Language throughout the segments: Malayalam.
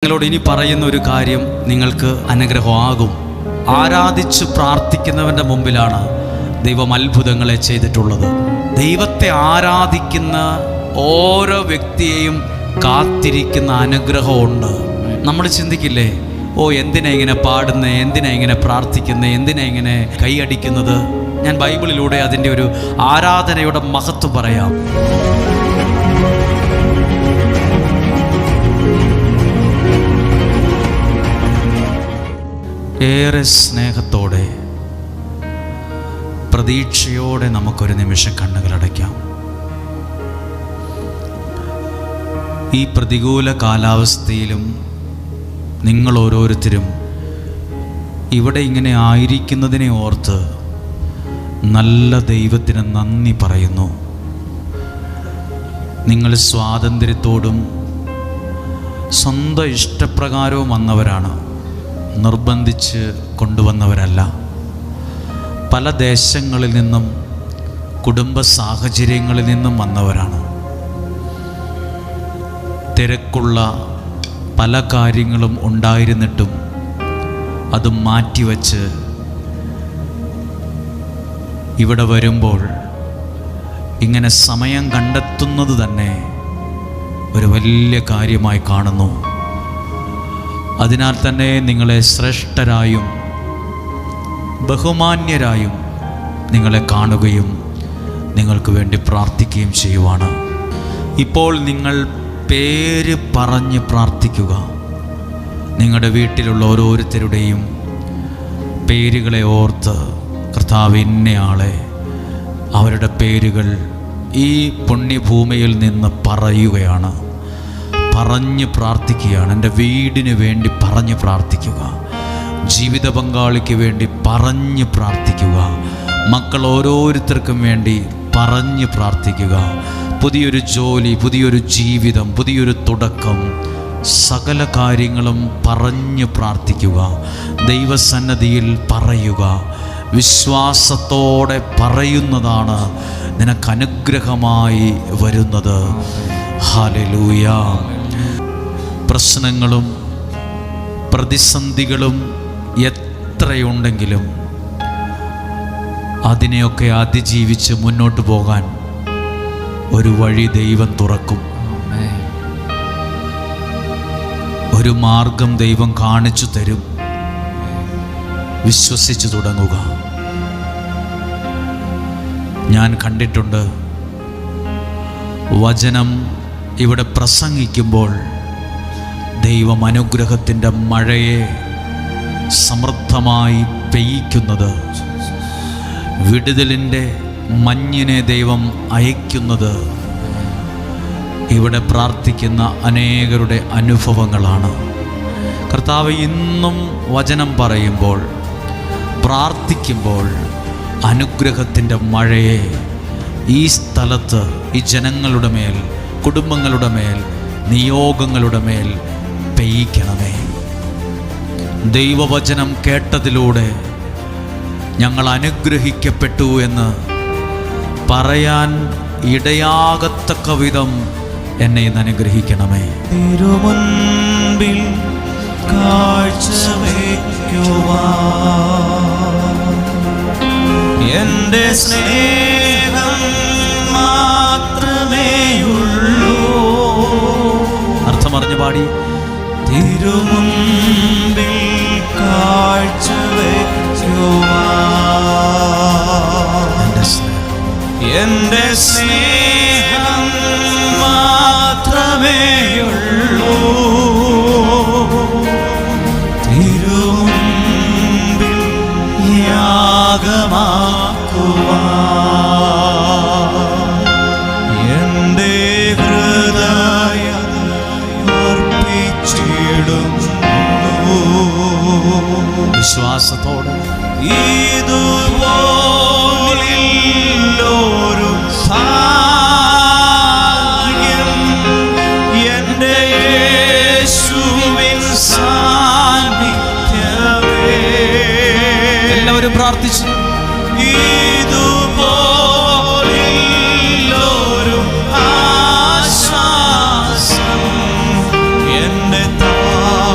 നിങ്ങളോട് ഇനി പറയുന്ന ഒരു കാര്യം നിങ്ങൾക്ക് അനുഗ്രഹമാകും. ആരാധിച്ച് പ്രാർത്ഥിക്കുന്നവൻ്റെ മുമ്പിലാണ് ദൈവം അത്ഭുതങ്ങളെ ചെയ്തിട്ടുള്ളത്. ദൈവത്തെ ആരാധിക്കുന്ന ഓരോ വ്യക്തിയെയും കാത്തിരിക്കുന്ന അനുഗ്രഹമുണ്ട്. നമ്മൾ ചിന്തിക്കില്ലേ, ഓ എന്തിനാ ഇങ്ങനെ പാടുന്നത്, എന്തിനാ ഇങ്ങനെ പ്രാർത്ഥിക്കുന്നത്, എന്തിനാ ഇങ്ങനെ കൈയടിക്കുന്നത്? ഞാൻ ബൈബിളിലൂടെ അതിൻ്റെ ഒരു ആരാധനയുടെ മഹത്വം പറയാം. ഏറെ സ്നേഹത്തോടെ പ്രതീക്ഷയോടെ നമുക്കൊരു നിമിഷം കണ്ണുകളടയ്ക്കാം. ഈ പ്രതികൂല കാലാവസ്ഥയിലും നിങ്ങൾ ഓരോരുത്തരും ഇവിടെ ഇങ്ങനെ ആയിരിക്കുന്നതിനെ ഓർത്ത് നല്ല ദൈവത്തിന് നന്ദി പറയുന്നു. നിങ്ങൾ സ്വാതന്ത്ര്യത്തോടും സ്വന്തം ഇഷ്ടപ്രകാരവും വന്നവരാണ്, നിർബന്ധിച്ച് കൊണ്ടുവന്നവരല്ല. പല ദേശങ്ങളിൽ നിന്നും കുടുംബ സാഹചര്യങ്ങളിൽ നിന്നും വന്നവരാണ്. തിരക്കുള്ള പല കാര്യങ്ങളും ഉണ്ടായിരുന്നിട്ടും അത് മാറ്റിവെച്ച് ഇവിടെ വരുമ്പോൾ ഇങ്ങനെ സമയം കണ്ടെത്തുന്നത് തന്നെ ഒരു വലിയ കാര്യമായി കാണുന്നു. അതിനാൽ തന്നെ നിങ്ങളെ ശ്രേഷ്ഠരായും ബഹുമാന്യരായും നിങ്ങളെ കാണുകയും നിങ്ങൾക്ക് വേണ്ടി പ്രാർത്ഥിക്കുകയും ചെയ്യുവാണ്. ഇപ്പോൾ നിങ്ങൾ പേര് പറഞ്ഞ് പ്രാർത്ഥിക്കുക. നിങ്ങളുടെ വീട്ടിലുള്ള ഓരോരുത്തരുടെയും പേരുകളെ ഓർത്ത് കർത്താവ് ഇന്നയാളെ, അവരുടെ പേരുകൾ ഈ പുണ്യഭൂമിയിൽ നിന്ന് പറയുകയാണ്, പറഞ്ഞ് പ്രാർത്ഥിക്കുകയാണ്. എൻ്റെ വീടിന് വേണ്ടി പറഞ്ഞ് പ്രാർത്ഥിക്കുക, ജീവിത പങ്കാളിക്ക് വേണ്ടി പറഞ്ഞ് പ്രാർത്ഥിക്കുക, മക്കൾ ഓരോരുത്തർക്കും വേണ്ടി പറഞ്ഞ് പ്രാർത്ഥിക്കുക. പുതിയൊരു ജോലി, പുതിയൊരു ജീവിതം, പുതിയൊരു തുടക്കം, സകല കാര്യങ്ങളും പറഞ്ഞ് പ്രാർത്ഥിക്കുക. ദൈവസന്നിധിയിൽ പറയുക. വിശ്വാസത്തോടെ പറയുന്നതാണ് നിനക്ക് അനുഗ്രഹമായി വരുന്നത്. ഹല്ലേലൂയ. പ്രശ്നങ്ങളും പ്രതിസന്ധികളും എത്രയുണ്ടെങ്കിലും അതിനെയൊക്കെ അതിജീവിച്ച് മുന്നോട്ട് പോകാൻ ഒരു വഴി ദൈവം തുറക്കും. ഒരു മാർഗം ദൈവം കാണിച്ചു തരും. വിശ്വസിച്ചു തുടങ്ങുക. ഞാൻ കണ്ടിട്ടുണ്ട്, വചനം ഇവിടെ പ്രസംഗിക്കുമ്പോൾ ദൈവം അനുഗ്രഹത്തിൻ്റെ മഴയെ സമൃദ്ധമായി പെയ്യിക്കുന്നത്, വിടുതലിൻ്റെ മഞ്ഞിനെ ദൈവം അയക്കുന്നത് ഇവിടെ പ്രാർത്ഥിക്കുന്ന അനേകരുടെ അനുഭവങ്ങളാണ്. കർത്താവ് ഇന്നും വചനം പറയുമ്പോൾ, പ്രാർത്ഥിക്കുമ്പോൾ അനുഗ്രഹത്തിൻ്റെ മഴയെ ഈ സ്ഥലത്ത്, ഈ ജനങ്ങളുടെ മേൽ, കുടുംബങ്ങളുടെ മേൽ, നിയോഗങ്ങളുടെ മേൽ പെയ്യിക്കണമേ. ദൈവവചനം കേട്ടതിലൂടെ ഞങ്ങൾ അനുഗ്രഹിക്കപ്പെട്ടു എന്ന് പറയാൻ ഇടയാകത്തക്ക വിധം എന്നെ ഇന്ന് അനുഗ്രഹിക്കണമേ. തിരുമുൻപിൽ എൻ്റെ സ്നേഹം മാത്രമേയുള്ളൂ. അർത്ഥമറിഞ്ഞു പാടി. തിരുമുൻപിൽ എൻ്റെ സ്നേഹം മാത്രമേയുള്ളൂ. തിരുമുൻപിൽ യാഗമാക്കുവാൻ എൻ്റെ ഹൃദയം അർപ്പിച്ചിടുന്നു. വിശ്വാസത്തോടെ ഇതുപോലൊരു ഭാഗ്യം എൻ്റെ യേശുവിൻ സാന്നിധ്യമേ. എല്ലാവരും പ്രാർത്ഥിച്ചു. ഇതുപോലൊരു ആശ്വാസം എൻ്റെ താഴ്മയിൽ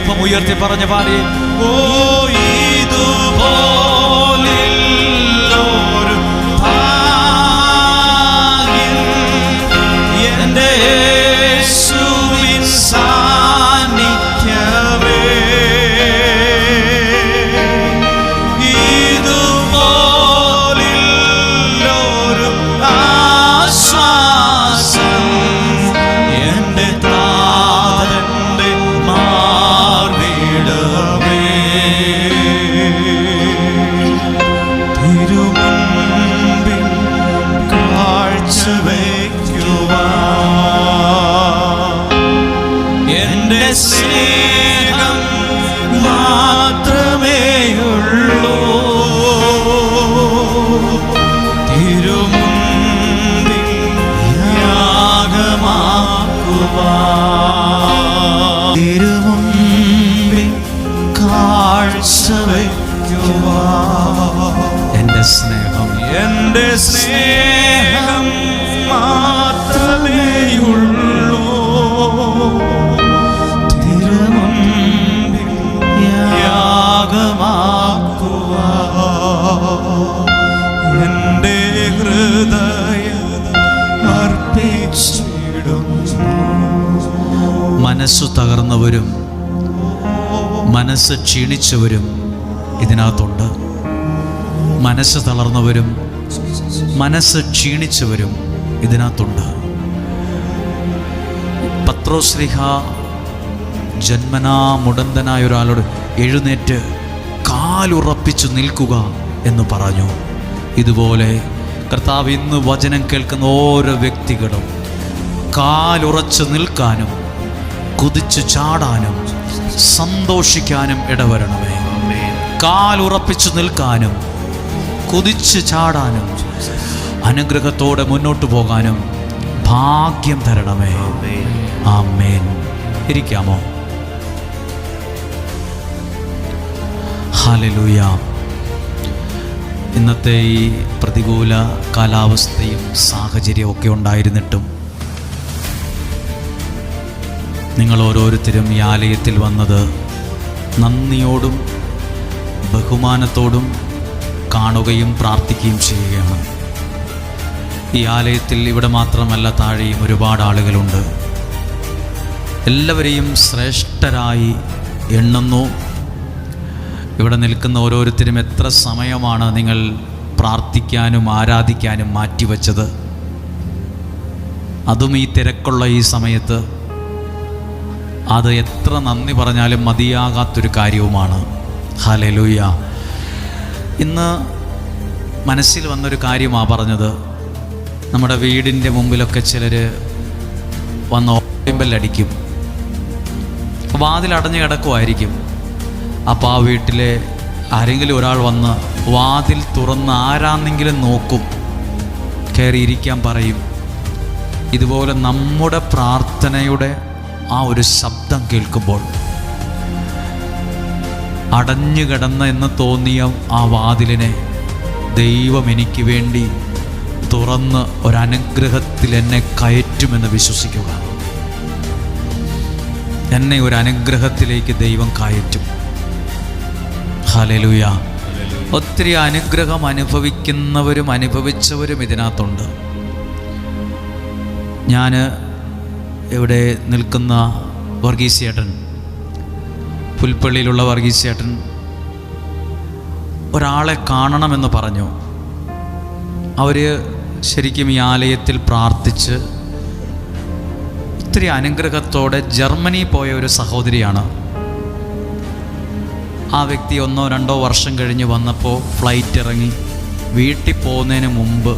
അല്പം ഉയർത്തി പറഞ്ഞ് പാടി. ഓ ഇതുപോലൊരു ഭാഗ്യം എൻ്റെ യേശുവിൻ സാന്നിധ്യമേ. ഇതുപോലൊരു ആശ്വാസം എൻ്റെ താതൻ്റെ മാർവിടമേ. തിരുമുൻപിൽ കാഴ്ചവയ്ക്കുവാൻ എൻ്റെ സ്നേഹം മാത്രമേയുള്ളൂ. തിരുമുൻപിൽ യാഗമാക്കുവാൻ, തിരുമുൻപിൽ കാഴ്ചവയ്ക്കുവാൻ എൻ്റെ സ്നേഹം മാത്രമേയുള്ളൂ. തിരുമുൻപിൽ യാഗമാക്കുവാൻ എൻ്റെ ഹൃദയം അർപ്പിച്ചിടുന്നു. മനസ്സു തകർന്നവരും മനസ്സ് ക്ഷീണിച്ചവരും ഇതിനകത്തുണ്ട്. മനസ്സ് തളർന്നവരും മനസ്സ് ക്ഷീണിച്ചവരും ഇതിനകത്തുണ്ട്. പത്രോസ്ലിഹ ജന്മനാ മുടന്തനായ ഒരാളോട് എഴുന്നേറ്റ് കാലുറപ്പിച്ചു നിൽക്കുക എന്ന് പറഞ്ഞു. ഇതുപോലെ കർത്താവ് ഇന്ന് വചനം കേൾക്കുന്ന ഓരോ വ്യക്തികളും കാലുറച്ചു നിൽക്കാനും കുതിച്ചു ചാടാനും സന്തോഷിക്കാനും ഇടവരണമേ. കാലുറപ്പിച്ചു നിൽക്കാനും കുതിച്ചു ചാടാനും അനുഗ്രഹത്തോടെ മുന്നോട്ട് പോകാനും ഭാഗ്യം തരണമേ. ആമേൻ. ഇരിക്കാമോ? ഹല്ലേലൂയ. ഇന്നത്തെ ഈ പ്രതികൂല കാലാവസ്ഥയും സാഹചര്യവും ഒക്കെ ഉണ്ടായിരുന്നിട്ടും നിങ്ങൾ ഓരോരുത്തരും ഈ ആലയത്തിൽ വന്നത് നന്ദിയോടും ബഹുമാനത്തോടും കാണുകയും പ്രാർത്ഥിക്കുകയും ചെയ്യുകയാണ്. ഈ ആലയത്തിൽ ഇവിടെ മാത്രമല്ല, താഴെയും ഒരുപാട് ആളുകളുണ്ട്. എല്ലാവരെയും ശ്രേഷ്ഠരായി എണ്ണുന്നു. ഇവിടെ നിൽക്കുന്ന ഓരോരുത്തരും എത്ര സമയമാണ് നിങ്ങൾ പ്രാർത്ഥിക്കാനും ആരാധിക്കാനും മാറ്റിവെച്ചത്. അതും ഈ തിരക്കുള്ള ഈ സമയത്ത്. അത് എത്ര നന്ദി പറഞ്ഞാലും മതിയാകാത്തൊരു കാര്യവുമാണ്. ഹല്ലേലൂയ. ഇന്ന് മനസ്സിൽ വന്നൊരു കാര്യമാണ് പറഞ്ഞത്. നമ്മുടെ വീടിൻ്റെ മുമ്പിലൊക്കെ ചിലർ വന്ന് ഓമ്പലടിക്കും. വാതിലടഞ്ഞ് കിടക്കുമായിരിക്കും. അപ്പോൾ ആ വീട്ടിലെ ആരെങ്കിലും ഒരാൾ വന്ന് വാതിൽ തുറന്ന് ആരാന്നെങ്കിലും നോക്കും, കയറിയിരിക്കാൻ പറയും. ഇതുപോലെ നമ്മുടെ പ്രാർത്ഥനയുടെ ആ ഒരു ശബ്ദം കേൾക്കുമ്പോൾ അടഞ്ഞു കിടന്ന എന്ന് തോന്നിയ ആ വാതിലിനെ ദൈവം എനിക്ക് വേണ്ടി തുറന്ന് ഒരനുഗ്രഹത്തിൽ എന്നെ കയറ്റുമെന്ന് വിശ്വസിക്കുക. എന്നെ ഒരു അനുഗ്രഹത്തിലേക്ക് ദൈവം കയറ്റും. ഹല്ലേലൂയ. ഒത്തിരി അനുഗ്രഹം അനുഭവിക്കുന്നവരും അനുഭവിച്ചവരും ഇതിനകത്തുണ്ട്. ഞാൻ ഇവിടെ നിൽക്കുന്ന വർഗീസേട്ടൻ, പുൽപ്പള്ളിയിലുള്ള വർഗീസേട്ടൻ ഒരാളെ കാണണമെന്ന് പറഞ്ഞു. അവർ ശരിക്കും ഈ ആലയത്തിൽ പ്രാർത്ഥിച്ച് ഒത്തിരി അനുഗ്രഹത്തോടെ ജർമ്മനി പോയ ഒരു സഹോദരിയാണ്. ആ വ്യക്തി 1-2 വർഷം കഴിഞ്ഞ് വന്നപ്പോൾ ഫ്ലൈറ്റ് ഇറങ്ങി വീട്ടിൽ പോകുന്നതിന് മുമ്പ്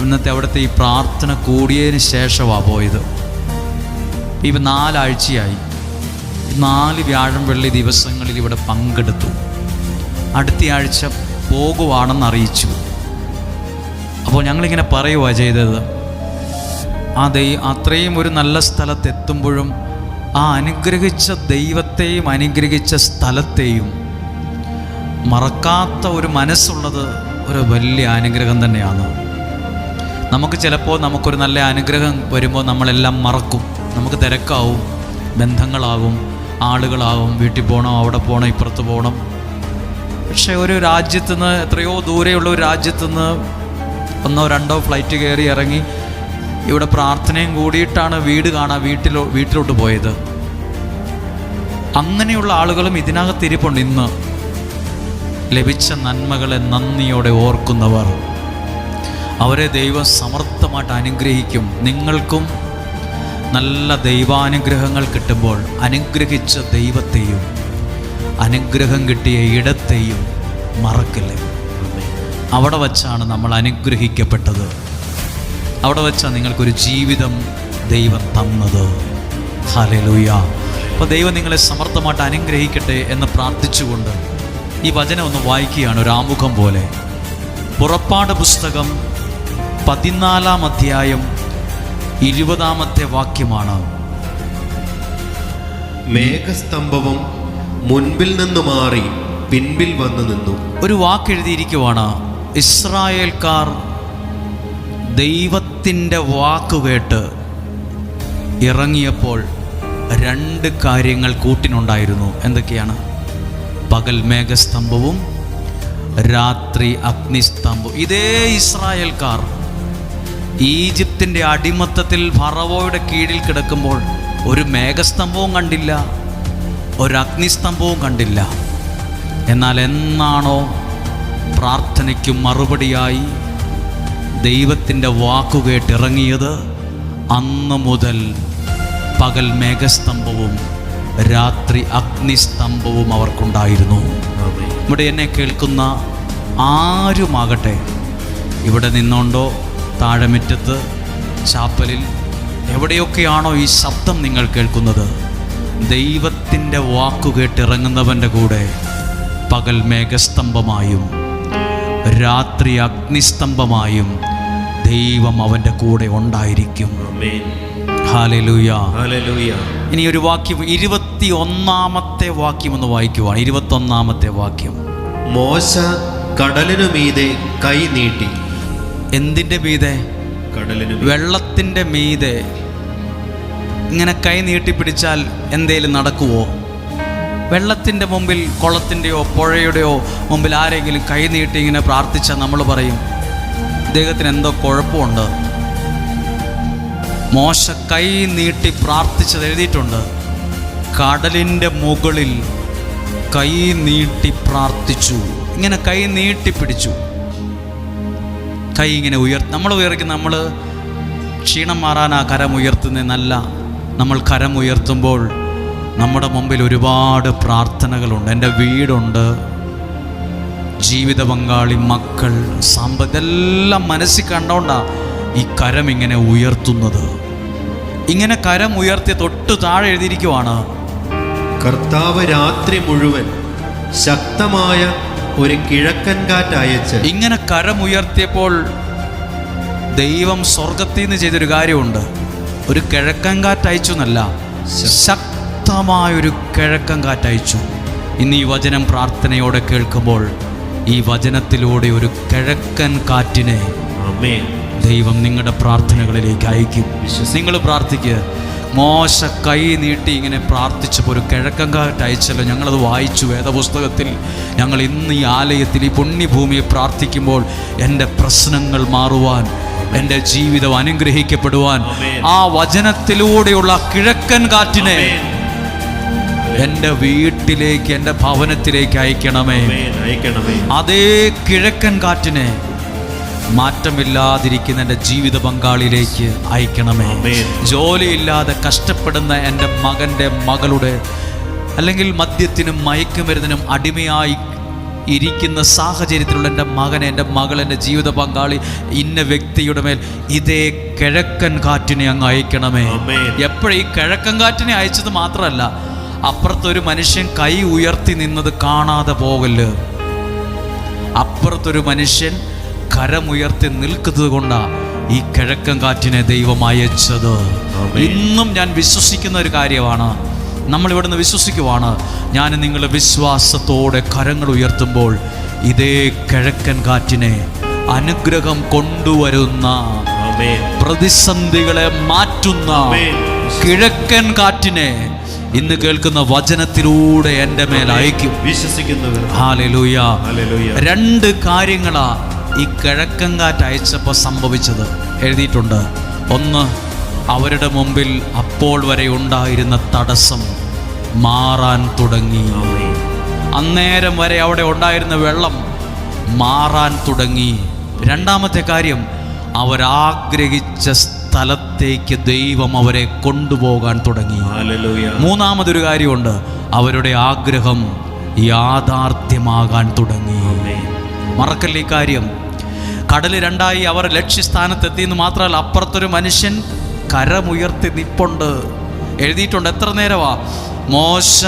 ഇന്നത്തെ അവിടുത്തെ ഈ പ്രാർത്ഥന കൂടിയതിന് ശേഷമാണ് പോയത്. ഇപ്പം 4 ആഴ്ചയായി. 4 വ്യാഴം വെള്ളി ദിവസങ്ങളിൽ ഇവിടെ പങ്കെടുത്തു. അടുത്ത ആഴ്ച പോകുവാണെന്ന് അറിയിച്ചു. അപ്പോൾ ഞങ്ങളിങ്ങനെ പറയുക ചെയ്തത്, അത്രയും ഒരു നല്ല സ്ഥലത്തെത്തുമ്പോഴും ആ അനുഗ്രഹിച്ച ദൈവത്തെയും അനുഗ്രഹിച്ച സ്ഥലത്തെയും മറക്കാത്ത ഒരു മനസ്സുള്ളത് ഒരു വലിയ അനുഗ്രഹം തന്നെയാണ്. നമുക്ക് ചിലപ്പോൾ നമുക്കൊരു നല്ല അനുഗ്രഹം വരുമ്പോൾ നമ്മളെല്ലാം മറക്കും. നമുക്ക് തിരക്കാവും, ബന്ധങ്ങളാകും, ആളുകളാവും. വീട്ടിൽ പോകണം, അവിടെ പോകണം, ഇപ്പുറത്ത് പോകണം. പക്ഷെ ഒരു രാജ്യത്തു നിന്ന്, എത്രയോ ദൂരെയുള്ള ഒരു രാജ്യത്തു നിന്ന് 1 or 2 ഫ്ലൈറ്റ് കയറി ഇറങ്ങി ഇവിടെ പ്രാർത്ഥനയും കൂടിയിട്ടാണ് വീട്ടിലോട്ട് പോയത്. അങ്ങനെയുള്ള ആളുകളും ഇതിനകത്ത് ഇരിപ്പുണ്ട്. ഇന്ന് ലഭിച്ച നന്മകളെ നന്ദിയോടെ ഓർക്കുന്നവർ, അവരെ ദൈവം സമർത്ഥമായിട്ട് അനുഗ്രഹിക്കും. നിങ്ങൾക്കും നല്ല ദൈവാനുഗ്രഹങ്ങൾ കിട്ടുമ്പോൾ അനുഗ്രഹിച്ച ദൈവത്തെയും അനുഗ്രഹം കിട്ടിയ ഇടത്തെയും മറക്കില്ലേ. അവിടെ വച്ചാണ് നമ്മൾ അനുഗ്രഹിക്കപ്പെട്ടത്. അവിടെ വച്ചാണ് നിങ്ങൾക്കൊരു ജീവിതം ദൈവം തന്നത്. ഹല്ലേലൂയ. അപ്പോൾ ദൈവം നിങ്ങളെ സമർത്ഥമായിട്ട് അനുഗ്രഹിക്കട്ടെ എന്ന് പ്രാർത്ഥിച്ചുകൊണ്ട് ഈ വചനം ഒന്ന് വായിക്കുകയാണ്, ഒരു ആമുഖം പോലെ. പുറപ്പാട് പുസ്തകം 14-ാം അധ്യായം 20-ാമത്തെ വാക്യമാണ്. മേഘസ്തംഭവും മുൻപിൽ നിന്ന് മാറി പിൻപിൽ വന്നു നിന്നു. ഒരു വാക്കെഴുതിയിരിക്കുവാണ്, ഇസ്രായേൽക്കാർ ദൈവത്തിൻ്റെ വാക്കുകേട്ട് ഇറങ്ങിയപ്പോൾ 2 കാര്യങ്ങൾ കൂട്ടിനുണ്ടായിരുന്നു. എന്തൊക്കെയാണ്? പകൽ മേഘസ്തംഭവും രാത്രി അഗ്നിസ്തംഭവും. ഇതേ ഇസ്രായേൽക്കാർ ഈജിപ്തിൻ്റെ അടിമത്തത്തിൽ ഫറവോയുടെ കീഴിൽ കിടക്കുമ്പോൾ ഒരു മേഘസ്തംഭവും കണ്ടില്ല, ഒരു അഗ്നിസ്തംഭവും കണ്ടില്ല. എന്നാൽ എന്നാണോ പ്രാർത്ഥനയ്ക്ക് മറുപടിയായി ദൈവത്തിൻ്റെ വാക്കുകേട്ടിറങ്ങിയത്, അന്ന് മുതൽ പകൽ മേഘസ്തംഭവും രാത്രി അഗ്നിസ്തംഭവും അവർക്കുണ്ടായിരുന്നു. ഇവിടെ എന്നെ കേൾക്കുന്ന ആരുമാകട്ടെ, ഇവിടെ നിന്നുകൊണ്ടോ താഴെമുറ്റത്ത് ചാപ്പലിൽ എവിടെയൊക്കെയാണോ ഈ ശബ്ദം നിങ്ങൾ കേൾക്കുന്നത്, ദൈവത്തിൻ്റെ വാക്കുകേട്ടിറങ്ങുന്നവൻ്റെ കൂടെ പകൽ മേഘസ്തംഭമായും രാത്രി അഗ്നിസ്തംഭമായും ദൈവം അവൻ്റെ കൂടെ ഉണ്ടായിരിക്കും. Hallelujah, hallelujah. ഇനി ഒരു വാക്യം, 21-ാമത്തെ വാക്യം ഒന്ന് വായിക്കുവാണ്. 21-ാമത്തെ വാക്യം. മോശ കടലിനു മീതെ കൈ നീട്ടി. എന്തിൻ്റെ മീതെ? കടലിനു. വെള്ളത്തിൻ്റെ മീതെ ഇങ്ങനെ കൈ നീട്ടിപ്പിടിച്ചാൽ എന്തേലും നടക്കുവോ? വെള്ളത്തിൻ്റെ മുമ്പിൽ, കുളത്തിൻ്റെയോ പുഴയുടെയോ മുമ്പിൽ ആരെങ്കിലും കൈ നീട്ടി ഇങ്ങനെ പ്രാർത്ഥിച്ചാൽ നമ്മൾ പറയും ഇദ്ദേഹത്തിന് എന്തോ കുഴപ്പമുണ്ട്. മോശ കൈ നീട്ടി പ്രാർത്ഥിച്ചത് എഴുതിയിട്ടുണ്ട്. കടലിൻ്റെ മുകളിൽ കൈ നീട്ടി പ്രാർത്ഥിച്ചു. ഇങ്ങനെ കൈ നീട്ടിപ്പിടിച്ചു, കൈ ഇങ്ങനെ നമ്മൾ ഉയർക്കും. നമ്മൾ ക്ഷീണം മാറാനാ കരം ഉയർത്തുന്നതെന്നല്ല. നമ്മൾ കരം ഉയർത്തുമ്പോൾ നമ്മുടെ മുമ്പിൽ ഒരുപാട് പ്രാർത്ഥനകളുണ്ട്. എൻ്റെ വീടുണ്ട്, ജീവിത പങ്കാളി, മക്കൾ, സമ്പത്ത്, ഇതെല്ലാം മനസ്സിൽ കണ്ടോണ്ടാണ് ഈ കരം ഇങ്ങനെ ഉയർത്തുന്നത്. ഇങ്ങനെ കരം ഉയർത്തി തൊട്ട് താഴെ എഴുതിയിരിക്കുവാണ്, കർത്താവ് രാത്രി മുഴുവൻ ശക്തമായ ഒരു കിഴക്കൻ കാറ്റയച്ച്. ഇങ്ങനെ കരം ഉയർത്തിയപ്പോൾ ദൈവം സ്വർഗത്തിൽ നിന്ന് ചെയ്തൊരു കാര്യമുണ്ട്. ഒരു കിഴക്കൻ കാറ്റയച്ചു എന്നല്ല, ശക്തമായൊരു കിഴക്കൻ കാറ്റയച്ചു. ഇന്ന് ഈ വചനം പ്രാർത്ഥനയോടെ കേൾക്കുമ്പോൾ ഈ വചനത്തിലൂടെ ഒരു കിഴക്കൻ കാറ്റിനെ ദൈവം നിങ്ങളുടെ പ്രാർത്ഥനകളിലേക്ക് അയക്കും. നിങ്ങൾ പ്രാർത്ഥിക്കുക. മോശ കൈ നീട്ടി ഇങ്ങനെ പ്രാർത്ഥിച്ചപ്പോൾ ഒരു കിഴക്കൻ കാറ്റ് അയച്ചല്ലോ. ഞങ്ങളത് വായിച്ചു വേദപുസ്തകത്തിൽ. ഞങ്ങൾ ഇന്ന് ഈ ആലയത്തിൽ, ഈ പുണ്യഭൂമിയെ പ്രാർത്ഥിക്കുമ്പോൾ എൻ്റെ പ്രശ്നങ്ങൾ മാറുവാൻ, എൻ്റെ ജീവിതം അനുഗ്രഹിക്കപ്പെടുവാൻ ആ വചനത്തിലൂടെയുള്ള കിഴക്കൻ കാറ്റിനെ എൻ്റെ വീട്ടിലേക്ക്, എൻ്റെ ഭവനത്തിലേക്ക് അയക്കണമേ. അതേ കിഴക്കൻ കാറ്റിനെ മാറ്റമില്ലാതിരിക്കുന്ന എൻ്റെ ജീവിത പങ്കാളിയിലേക്ക് അയക്കണമേ. ജോലിയില്ലാതെ കഷ്ടപ്പെടുന്ന എൻ്റെ മകൻ്റെ, മകളുടെ, അല്ലെങ്കിൽ മദ്യത്തിനും മയക്കുമരുന്നിനും അടിമയായി ഇരിക്കുന്ന സാഹചര്യത്തിലുള്ള എൻ്റെ മകനെ, എൻ്റെ മകൾ, എൻ്റെ ജീവിത പങ്കാളി, ഇന്ന വ്യക്തിയുടെ മേൽ ഇതേ കിഴക്കൻ കാറ്റിനെ അങ്ങ് അയക്കണമേ. എപ്പോഴും ഈ കിഴക്കൻ കാറ്റിനെ അയച്ചത് മാത്രമല്ല, അപ്പുറത്തൊരു മനുഷ്യൻ കൈ ഉയർത്തി നിന്നത് കാണാതെ പോകല്. അപ്പുറത്തൊരു മനുഷ്യൻ കരമുയർത്തി നിൽക്കുന്നത് കൊണ്ടാണ് ഈ കിഴക്കൻ കാറ്റിനെ ദൈവം അയച്ചത്. ഇന്നും ഞാൻ വിശ്വസിക്കുന്ന ഒരു കാര്യമാണ്. നമ്മളിവിടുന്ന് വിശ്വസിക്കുവാണ്. ഞാൻ നിങ്ങൾ വിശ്വാസത്തോടെ കരങ്ങൾ ഉയർത്തുമ്പോൾ ഇതേ കിഴക്കൻ കാറ്റിനെ, അനുഗ്രഹം കൊണ്ടുവരുന്ന, പ്രതിസന്ധികളെ മാറ്റുന്ന കിഴക്കൻ കാറ്റിനെ ഇന്ന് കേൾക്കുന്ന വചനത്തിലൂടെ എൻ്റെ മേൽ അയക്കും. വിശ്വസിക്കുന്നു കർത്താവേ. ഹല്ലേലൂയ. ഹല്ലേലൂയ. 2 കാര്യങ്ങളാ ഈ കിഴക്കൻ കാറ്റ് അയച്ചപ്പോൾ സംഭവിച്ചത് എഴുതിയിട്ടുണ്ട്. ഒന്ന്, അവരുടെ മുമ്പിൽ അപ്പോൾ വരെ ഉണ്ടായിരുന്ന തടസ്സം മാറാൻ തുടങ്ങി. ആമേൻ. അന്നേരം വരെ അവിടെ ഉണ്ടായിരുന്ന വെള്ളം മാറാൻ തുടങ്ങി. 2-ാമത്തെ കാര്യം, അവരാഗ്രഹിച്ച സ്ഥലത്തേക്ക് ദൈവം അവരെ കൊണ്ടുപോകാൻ തുടങ്ങി. ഹല്ലേലൂയ. 3-ാമതൊരു കാര്യമുണ്ട്, അവരുടെ ആഗ്രഹം യാഥാർത്ഥ്യമാകാൻ തുടങ്ങി. ആമേൻ. മറക്കല്ലേ ഈ കാര്യം. കടൽ 2ആയി അവർ ലക്ഷ്യസ്ഥാനത്തെത്തിയെന്ന് മാത്രമല്ല, അപ്പുറത്തൊരു മനുഷ്യൻ കരമുയർത്തി നിപ്പുണ്ട്. എഴുതിയിട്ടുണ്ട്. എത്ര നേരമാ? മോശ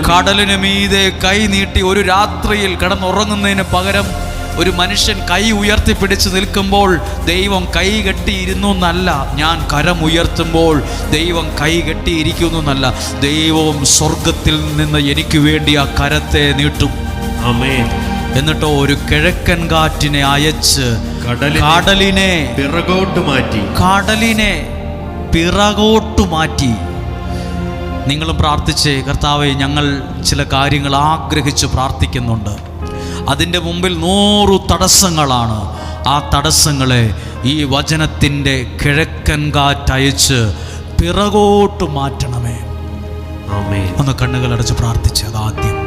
കടലിന് മീതെ കൈ നീട്ടി ഒരു രാത്രിയിൽ കിടന്നുറങ്ങുന്നതിന് പകരം ഒരു മനുഷ്യൻ കൈ ഉയർത്തിപ്പിടിച്ച് നിൽക്കുമ്പോൾ ദൈവം കൈ കെട്ടിയിരുന്നു എന്നല്ല, ഞാൻ കരമുയർത്തുമ്പോൾ ദൈവം കൈ കെട്ടിയിരിക്കുന്നു എന്നല്ല, ദൈവവും സ്വർഗത്തിൽ നിന്ന് എനിക്ക് വേണ്ടി ആ കരത്തെ നീട്ടും. ആമേൻ. എന്നിട്ടോ ഒരു കിഴക്കൻ കാറ്റിനെ അയച്ച് കടലിനെ പിറകോട്ടു മാറ്റി. നിങ്ങളും പ്രാർത്ഥിച്ചേ, കർത്താവേ, ഞങ്ങൾ ചില കാര്യങ്ങൾ ആഗ്രഹിച്ച് പ്രാർത്ഥിക്കുന്നുണ്ട്. അതിൻ്റെ മുമ്പിൽ 100 തടസ്സങ്ങളാണ്. ആ തടസ്സങ്ങളെ ഈ വചനത്തിൻ്റെ കിഴക്കൻ കാറ്റയച്ച് പിറകോട്ട് മാറ്റണമേ. ആമേൻ. ഒന്ന് കണ്ണുകളടച്ച് പ്രാർത്ഥിച്ച്. അതാദ്യം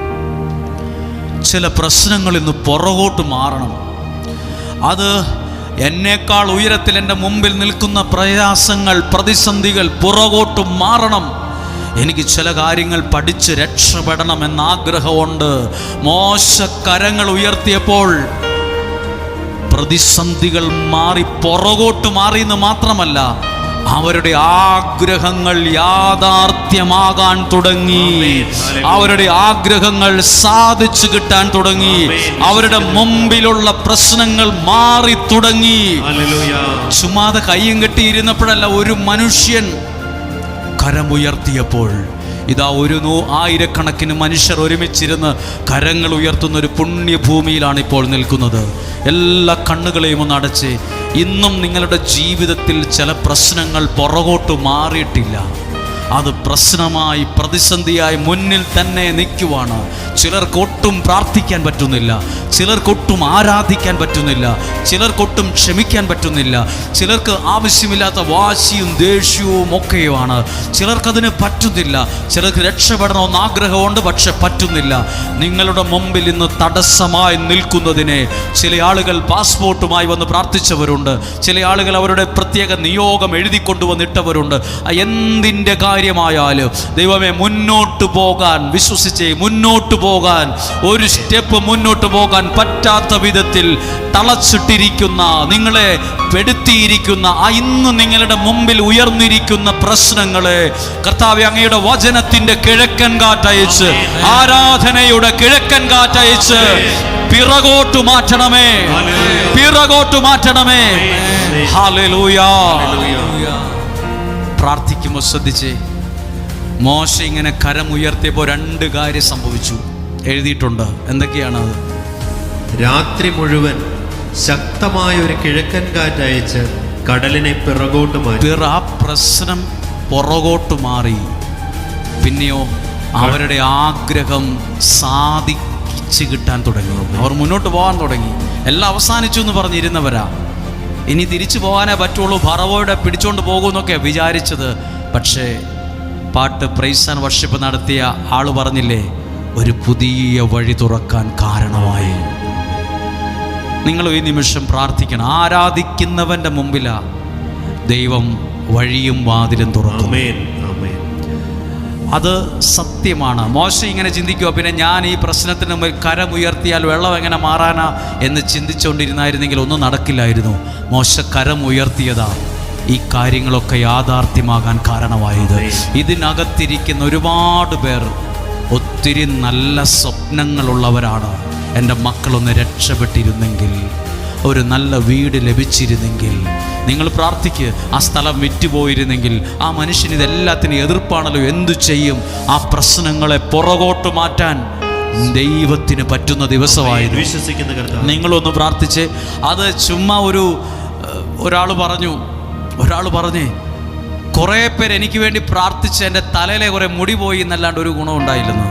ചില പ്രശ്നങ്ങളിൽ നിന്ന് പുറകോട്ട് മാറണം. അത് എന്നേക്കാൾ ഉയരത്തിൽ എൻ്റെ മുമ്പിൽ നിൽക്കുന്ന പ്രയാസങ്ങൾ, പ്രതിസന്ധികൾ പുറകോട്ട് മാറണം. എനിക്ക് ചില കാര്യങ്ങൾ പഠിച്ച് രക്ഷപ്പെടണമെന്ന് ആഗ്രഹമുണ്ട്. മോശ കരങ്ങൾ ഉയർത്തിയപ്പോൾ പ്രതിസന്ധികൾ മാറി, പുറകോട്ട് മാറിയെന്ന് മാത്രമല്ല, അവരുടെ ആഗ്രഹങ്ങൾ യാഥാർത്ഥ്യമാകാൻ തുടങ്ങി. അവരുടെ ആഗ്രഹങ്ങൾ സാധിച്ചു കിട്ടാൻ തുടങ്ങി. അവരുടെ മുമ്പിലുള്ള പ്രശ്നങ്ങൾ മാറി തുടങ്ങി. ചുമ്മാതെ കയ്യും കെട്ടിയിരുന്നപ്പോഴല്ല, ഒരു മനുഷ്യൻ കരമുയർത്തിയപ്പോൾ ഇതാ 100,000 മനുഷ്യർ ഒരുമിച്ചിരുന്ന് കരങ്ങൾ ഉയർത്തുന്ന ഒരു പുണ്യഭൂമിയിലാണ് ഇപ്പോൾ നിൽക്കുന്നത്. എല്ലാ കണ്ണുകളെയും ഒന്ന് അടച്ച്. ഇന്നും നിങ്ങളുടെ ജീവിതത്തിൽ ചില പ്രശ്നങ്ങൾ പുറകോട്ട് മാറിയിട്ടില്ല. അത് പ്രശ്നമായി, പ്രതിസന്ധിയായി മുന്നിൽ തന്നെ നിൽക്കുവാണ്. ചിലർക്കൊട്ടും പ്രാർത്ഥിക്കാൻ പറ്റുന്നില്ല, ചിലർക്കൊട്ടും ആരാധിക്കാൻ പറ്റുന്നില്ല, ചിലർക്കൊട്ടും ക്ഷമിക്കാൻ പറ്റുന്നില്ല, ചിലർക്ക് ആവശ്യമില്ലാത്ത വാശിയും ദേഷ്യവും ഒക്കെയുമാണ്. ചിലർക്കതിന് പറ്റുന്നില്ല. ചിലർക്ക് രക്ഷപ്പെടണമെന്ന് ആഗ്രഹമുണ്ട്, പക്ഷെ പറ്റുന്നില്ല. നിങ്ങളുടെ മുമ്പിൽ ഇന്ന് തടസ്സമായി നിൽക്കുന്നതിനെ ചില ആളുകൾ പാസ്പോർട്ടുമായി വന്ന് പ്രാർത്ഥിച്ചവരുണ്ട്. ചില ആളുകൾ അവരുടെ പ്രത്യേക നിയോഗം എഴുതിക്കൊണ്ടുവന്നിട്ടവരുണ്ട്. എന്തിൻ്റെ കാര്യമായാലും ദൈവമേ, മുന്നോട്ട് പോകാൻ വിശ്വസിച്ചേ, മുന്നോട്ട് പോകാൻ, ഒരു സ്റ്റെപ്പ് മുന്നോട്ട് പോകാൻ പറ്റാത്ത വിധത്തിൽ തളച്ചിട്ടിരിക്കുന്ന, നിങ്ങളെ പെടുത്തിയിരിക്കുന്ന ആ ഇന്ന് നിങ്ങളുടെ മുമ്പിൽ ഉയർന്നിരിക്കുന്ന പ്രശ്നങ്ങളെ കർത്താവേ, അങ്ങയുടെ വചനത്തിന്റെ കിഴക്കൻ കാറ്റയച്ച്, ആരാധനയുടെ കിഴക്കൻ കാറ്റയച്ച് പിറകോട്ട് മാറ്റണമേ, പിറകോട്ട് മാറ്റണമേ. ഹല്ലേലൂയ. പ്രാർത്ഥിക്കുമ്പോൾ ശ്രദ്ധിച്ചേ. മോശ ഇങ്ങനെ കരമുയർത്തിയപ്പോൾ 2 കാര്യം സംഭവിച്ചു. എഴുതിയിട്ടുണ്ട്. എന്തൊക്കെയാണത്? രാത്രി മുഴുവൻ ശക്തമായ ഒരു കിഴക്കൻ കാറ്റയച്ച് കടലിനെ പിറകോട്ട് മാറ്റി. ആ പ്രശ്നം പുറകോട്ട് മാറി. പിന്നെയോ അവരുടെ ആഗ്രഹം സാധിച്ചു കിട്ടാൻ തുടങ്ങി. അവർ മുന്നോട്ട് പോകാൻ തുടങ്ങി. എല്ലാം അവസാനിച്ചു എന്ന് പറഞ്ഞിരുന്നവരാ. ഇനി തിരിച്ചു പോകാനേ പറ്റുള്ളൂ, ഫറവോയുടെ പിടിച്ചോണ്ട് പോകുമെന്നൊക്കെ വിചാരിച്ചത്. പക്ഷേ പാട്ട് പ്രൈസ് ആൻഡ് വർഷിപ്പ് നടത്തിയ ആള് പറഞ്ഞില്ലേ, ഒരു പുതിയ വഴി തുറക്കാൻ കാരണമായി. നിങ്ങൾ ഈ നിമിഷം പ്രാർത്ഥിക്കണം. ആരാധിക്കുന്നവൻ്റെ മുമ്പിലാ ദൈവം വഴിയും വാതിലും തുറക്കും. അത് സത്യമാണ്. മോശ ഇങ്ങനെ ചിന്തിക്കുക, പിന്നെ ഞാൻ ഈ പ്രശ്നത്തിന് മുമ്പിൽ കരമുയർത്തിയാൽ വെള്ളം എങ്ങനെ മാറാനാ എന്ന് ചിന്തിച്ചുകൊണ്ടിരുന്നായിരുന്നെങ്കിൽ ഒന്നും നടക്കില്ലായിരുന്നു. മോശ കരമുയർത്തിയതാ ഈ കാര്യങ്ങളൊക്കെ യാഥാർത്ഥ്യമാകാൻ കാരണമായത്. ഇതിനകത്തിരിക്കുന്ന ഒരുപാട് പേർ ഒത്തിരി നല്ല സ്വപ്നങ്ങളുള്ളവരാണ്. എൻ്റെ മക്കളൊന്ന് രക്ഷപ്പെട്ടിരുന്നെങ്കിൽ, ഒരു നല്ല വീട് ലഭിച്ചിരുന്നെങ്കിൽ. നിങ്ങൾ പ്രാർത്ഥിക്കുക, ആ സ്ഥലം വിറ്റുപോയിരുന്നെങ്കിൽ, ആ മനുഷ്യന് ഇതെല്ലാത്തിനും എതിർപ്പാണല്ലോ, എന്തു ചെയ്യും? ആ പ്രശ്നങ്ങളെ പുറകോട്ട് മാറ്റാൻ ദൈവത്തിന് പറ്റുന്ന ദിവസമായിരുന്നു. നിങ്ങളൊന്ന് പ്രാർത്ഥിച്ച്. അത് ചുമ്മാ ഒരാൾ പറഞ്ഞേ, കുറേ പേര് എനിക്ക് വേണ്ടി പ്രാർത്ഥിച്ച് എൻ്റെ തലയിലെ കുറേ മുടി പോയി എന്നല്ലാണ്ട് ഒരു ഗുണം ഉണ്ടായില്ലെന്ന്.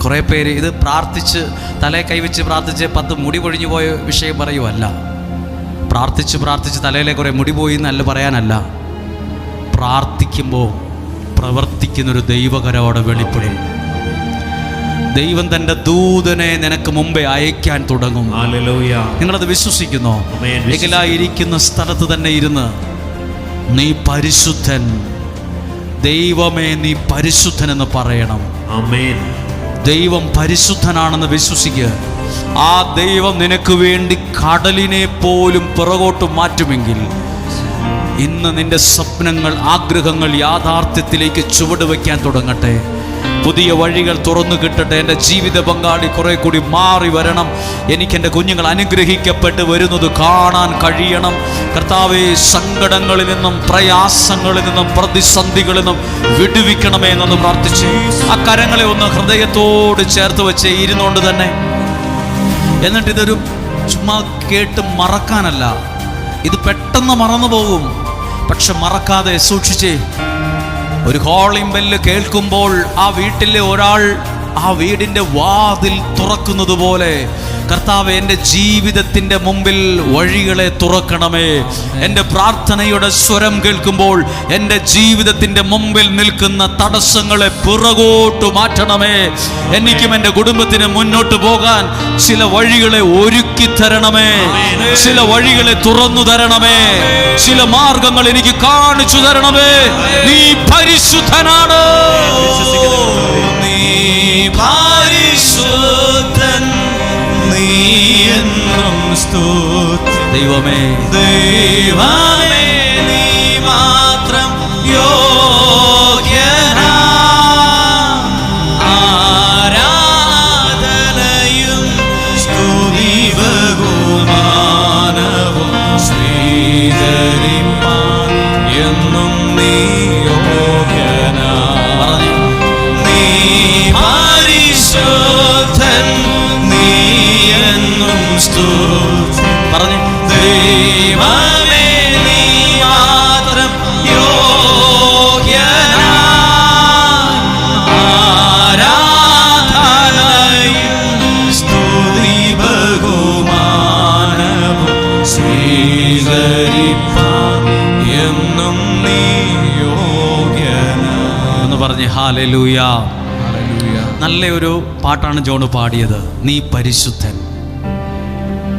കുറേ പേര് ഇത് പ്രാർത്ഥിച്ച് തലയെ കൈവച്ച് പ്രാർത്ഥിച്ച് 10 മുടി പൊഴിഞ്ഞു പോയ വിഷയം പറയുമല്ല. പ്രാർത്ഥിച്ച് തലയിലെ കുറേ മുടി പോയി എന്നല്ല പറയാനല്ല. പ്രാർത്ഥിക്കുമ്പോൾ പ്രവർത്തിക്കുന്നൊരു ദൈവകരം അവിടെ വെളിപ്പെടും. ദൈവം തൻ്റെ ദൂതനെ നിനക്ക് മുമ്പേ അയക്കാൻ തുടങ്ങും. ഹല്ലേലൂയ. നിങ്ങളത് വിശ്വസിക്കുന്നോ? ഇരിക്കുന്ന സ്ഥലത്ത് തന്നെ ഇരുന്ന് നീ പരിശുദ്ധൻ, ദൈവമേ നീ പരിശുദ്ധൻ എന്ന് പറയണം. ആമേൻ. ദൈവം പരിശുദ്ധനാണെന്ന് വിശ്വസിക്കുക. ആ ദൈവം നിനക്ക് വേണ്ടി കടലിനെ പോലും പിറകോട്ട് മാറ്റുമെങ്കിൽ ഇന്ന് നിന്റെ സ്വപ്നങ്ങൾ, ആഗ്രഹങ്ങൾ യാഥാർത്ഥ്യത്തിലേക്ക് ചുവട് വയ്ക്കാൻ തുടങ്ങട്ടെ. പുതിയ വഴികൾ തുറന്നു കിട്ടട്ടെ. എൻ്റെ ജീവിത പങ്കാളി കുറെ കൂടി മാറി വരണം. എനിക്ക് എൻ്റെ കുഞ്ഞുങ്ങൾ അനുഗ്രഹിക്കപ്പെട്ട് വരുന്നത് കാണാൻ കഴിയണം. കർത്താവേ, സങ്കടങ്ങളിൽ നിന്നും പ്രയാസങ്ങളിൽ നിന്നും പ്രതിസന്ധികളിൽ നിന്നും വിടുവിക്കണമേ എന്നൊന്ന് പ്രാർത്ഥിച്ച് ആ കരങ്ങളെ ഒന്ന് ഹൃദയത്തോട് ചേർത്ത് വെച്ച് ഇരുന്നുകൊണ്ട് തന്നെ. എന്നിട്ട് ഇതൊരു ചുമ്മാ കേട്ട് മറക്കാനല്ല, ഇത് പെട്ടെന്ന് മറന്നു പോകും. പക്ഷെ മറക്കാതെ സൂക്ഷിച്ചേ. ഒരു കോളിംഗ് ബെല്ല് കേൾക്കുമ്പോൾ ആ വീട്ടിലെ ഒരാൾ ആ വീടിൻ്റെ വാതിൽ തുറക്കുന്നത് പോലെ കർത്താവ് എൻ്റെ ജീവിതത്തിൻ്റെ മുമ്പിൽ വഴികളെ തുറക്കണമേ. എൻ്റെ പ്രാർത്ഥനയുടെ സ്വരം കേൾക്കുമ്പോൾ എൻ്റെ ജീവിതത്തിൻ്റെ മുമ്പിൽ നിൽക്കുന്ന തടസ്സങ്ങളെ പിറകോട്ട് മാറ്റണമേ. എനിക്കും എൻ്റെ കുടുംബത്തിന് മുന്നോട്ട് പോകാൻ ചില വഴികളെ ഒരുക്കി തരണമേ. ചില വഴികളെ തുറന്നു തരണമേ. ചില മാർഗങ്ങൾ എനിക്ക് കാണിച്ചു തരണമേ. നീ പരിശുദ്ധനാണ്. നീ പരിശുദ്ധൻ, നീ എന്നും സ്തുതി. ദൈവമേ, ദൈവമേ നീ മാത്രം യോഗ്യനാ. ആരാധനയും സ്തുതി ബഹുമാനവും സ്വീകരിപ്പാൻ എന്നും നീ യോഗ്യനാ. നീ പരിശുദ്ധൻ, നീ എന്നും സ്തുതി. പറഞ്ഞു, ദൈവമേ നീ മാത്രം യോഗ്യനാ. ആരാധനയും സ്തുതി ബഹുമാനവും സ്വീകരിപ്പാൻ എന്നും നീ യോഗ്യനാ എന്ന് പറഞ്ഞ് ഹല്ലേലൂയ. നല്ലൊരു പാട്ടാണ് ജോണ് പാടിയത്, നീ പരിശുദ്ധൻ.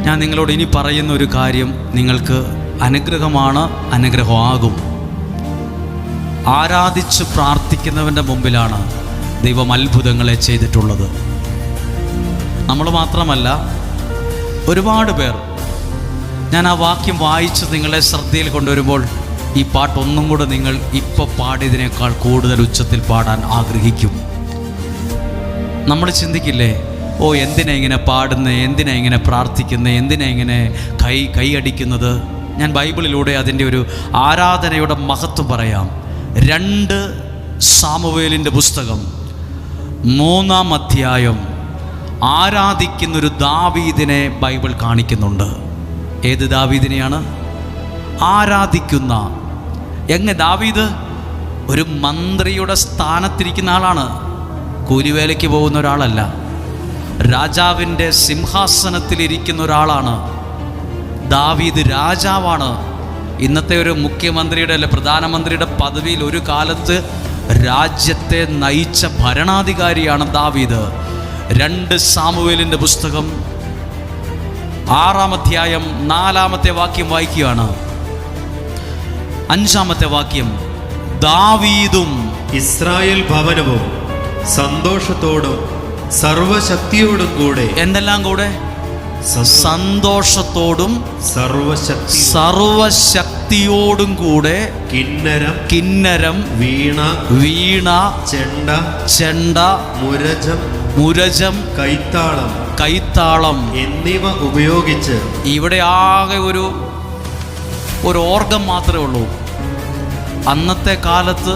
ഞാൻ നിങ്ങളോട് ഇനി പറയുന്ന ഒരു കാര്യം നിങ്ങൾക്ക് അനുഗ്രഹമാണ്, അനുഗ്രഹമാകും. ആരാധിച്ച് പ്രാർത്ഥിക്കുന്നവൻ്റെ മുമ്പിലാണ് ദൈവം അത്ഭുതങ്ങളെ ചെയ്തിട്ടുള്ളത്. നമ്മൾ മാത്രമല്ല, ഒരുപാട് പേർ. ഞാൻ ആ വാക്യം വായിച്ച് നിങ്ങളെ ശ്രദ്ധയിൽ കൊണ്ടുവരുമ്പോൾ ഈ പാട്ട് ഒന്നും കൂടെ നിങ്ങൾ ഇപ്പോൾ പാടിയതിനേക്കാൾ കൂടുതൽ ഉച്ചത്തിൽ പാടാൻ ആഗ്രഹിക്കും. നമ്മൾ ചിന്തിക്കില്ലേ, ഓ എന്തിനാ ഇങ്ങനെ പാടുന്നത്, എന്തിനാ ഇങ്ങനെ പ്രാർത്ഥിക്കുന്നത്, എന്തിനാ ഇങ്ങനെ കൈയടിക്കുന്നത്. ഞാൻ ബൈബിളിലൂടെ അതിൻ്റെ ഒരു ആരാധനയുടെ മഹത്വം പറയാം. 2 സാമുവേലിൻ്റെ പുസ്തകം 3-ാം അധ്യായം ആരാധിക്കുന്നൊരു ദാവീദിനെ ബൈബിൾ കാണിക്കുന്നുണ്ട്. ഏത് ദാവീദിനെയാണ്? ആരാധിക്കുന്ന. ദാവീദ് ഒരു മന്ത്രിയുടെ സ്ഥാനത്തിരിക്കുന്ന ആളാണ്. കൂലിവേലയ്ക്ക് പോകുന്ന ഒരാളല്ല. രാജാവിൻ്റെ സിംഹാസനത്തിലിരിക്കുന്ന ഒരാളാണ്. ദാവീദ് രാജാവാണ്. ഇന്നത്തെ ഒരു മുഖ്യമന്ത്രിയുടെ അല്ല പ്രധാനമന്ത്രിയുടെ പദവിയിൽ ഒരു കാലത്ത് രാജ്യത്തെ നയിച്ച ഭരണാധികാരിയാണ് ദാവീദ്. 2 സാമുവേലിൻ്റെ പുസ്തകം 6-ാം അധ്യായം 4-ാമത്തെ വാക്യം വായിക്കുകയാണ്. 5-ാമത്തെ വാക്യം, ദാവീദും ഇസ്രായേൽ ഭവനവും സന്തോഷത്തോടും സർവശക്തിയോടും കൂടെ. എന്തെല്ലാം കൂടെ? സന്തോഷത്തോടും സർവശക്തിയോടും കൂടെ കിന്നരം വീണ ചെണ്ട മുരജം കൈത്താളം എന്നിവ ഉപയോഗിച്ച്. ഇവിടെ ആകെ ഒരു ഓർഗൻ മാത്രമേ ഉള്ളൂ. അന്നത്തെ കാലത്ത്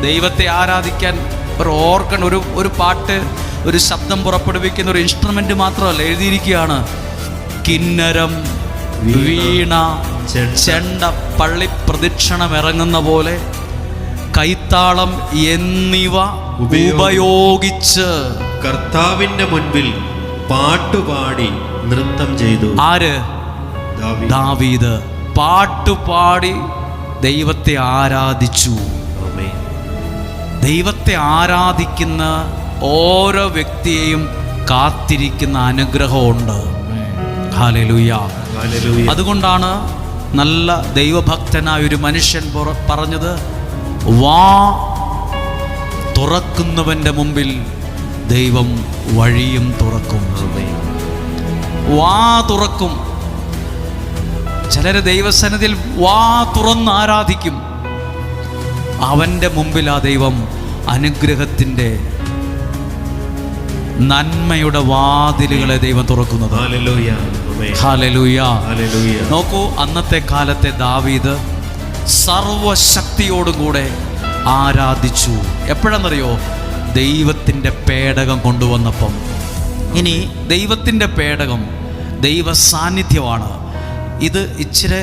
ദൈവത്തെ ആരാധിക്കാൻ ഒരു ഓർഗൻ, ഒരു പാട്ട്, ഒരു ശബ്ദം പുറപ്പെടുവിക്കുന്ന ഒരു ഇൻസ്ട്രുമെൻ്റ് മാത്രമല്ല, എഴുതിയിരിക്കുകയാണ് കിന്നരം വീണ, ചെണ്ട, പള്ളി പ്രദക്ഷിണം ഇറങ്ങുന്ന പോലെ കൈത്താളം എന്നിവ ഉപയോഗിച്ച് കർത്താവിന്റെ മുൻപിൽ പാട്ടുപാടി നൃത്തം ചെയ്തു. ആര്? ദാവീദ് പാട്ടുപാടി ദൈവത്തെ ആരാധിച്ചു. ദൈവത്തെ ആരാധിക്കുന്ന ഓരോ വ്യക്തിയെയും കാത്തിരിക്കുന്ന അനുഗ്രഹമുണ്ട്. ഹല്ലേലൂയ. അതുകൊണ്ടാണ് നല്ല ദൈവഭക്തനായ ഒരു മനുഷ്യൻ പറഞ്ഞത്, വാ തുറക്കുന്നവൻ്റെ മുമ്പിൽ ദൈവം വഴിയും തുറക്കും. വാ തുറക്കും. ചിലര് ദൈവസന്നിധിയിൽ വാ തുറന്ന് ആരാധിക്കും. അവൻ്റെ മുമ്പിൽ ആ ദൈവം അനുഗ്രഹത്തിൻ്റെ നന്മയുടെ വാതിലുകളെ ദൈവം തുറക്കുന്നത്. ഹല്ലേലൂയ. നോക്കൂ, അന്നത്തെ കാലത്തെ ദാവീദ് സർവശക്തിയോടും കൂടെ ആരാധിച്ചു. എപ്പോഴെന്നറിയോ? ദൈവത്തിൻ്റെ പേടകം കൊണ്ടുവന്നപ്പം. ഇനി ദൈവത്തിൻ്റെ പേടകം ദൈവ സാന്നിധ്യമാണ്. ഇത് ഇച്ചിരി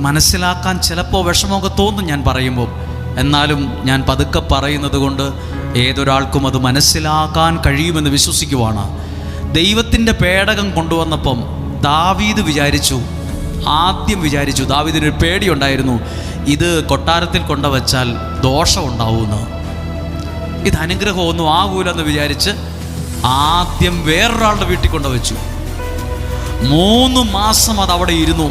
മനസ്സിലാക്കാൻ ചിലപ്പോൾ വിഷമമൊക്കെ തോന്നും ഞാൻ പറയുമ്പോൾ. എന്നാലും ഞാൻ പതുക്കെ പറയുന്നത് കൊണ്ട് ഏതൊരാൾക്കും അത് മനസ്സിലാക്കാൻ കഴിയുമെന്ന് വിശ്വസിക്കുവാണ്. ദൈവത്തിൻ്റെ പേടകം കൊണ്ടുവന്നപ്പം ദാവീദ് ആദ്യം വിചാരിച്ചു, ദാവീദിനൊരു പേടിയുണ്ടായിരുന്നു, ഇത് കൊട്ടാരത്തിൽ കൊണ്ടുവച്ചാൽ ദോഷമുണ്ടാവുമെന്ന്, ഇത് അനുഗ്രഹമൊന്നും ആകൂലെന്ന് വിചാരിച്ച് ആദ്യം വേറൊരാളുടെ വീട്ടിൽ കൊണ്ടുവച്ചു. 3 മാസം അതവിടെ ഇരുന്നു.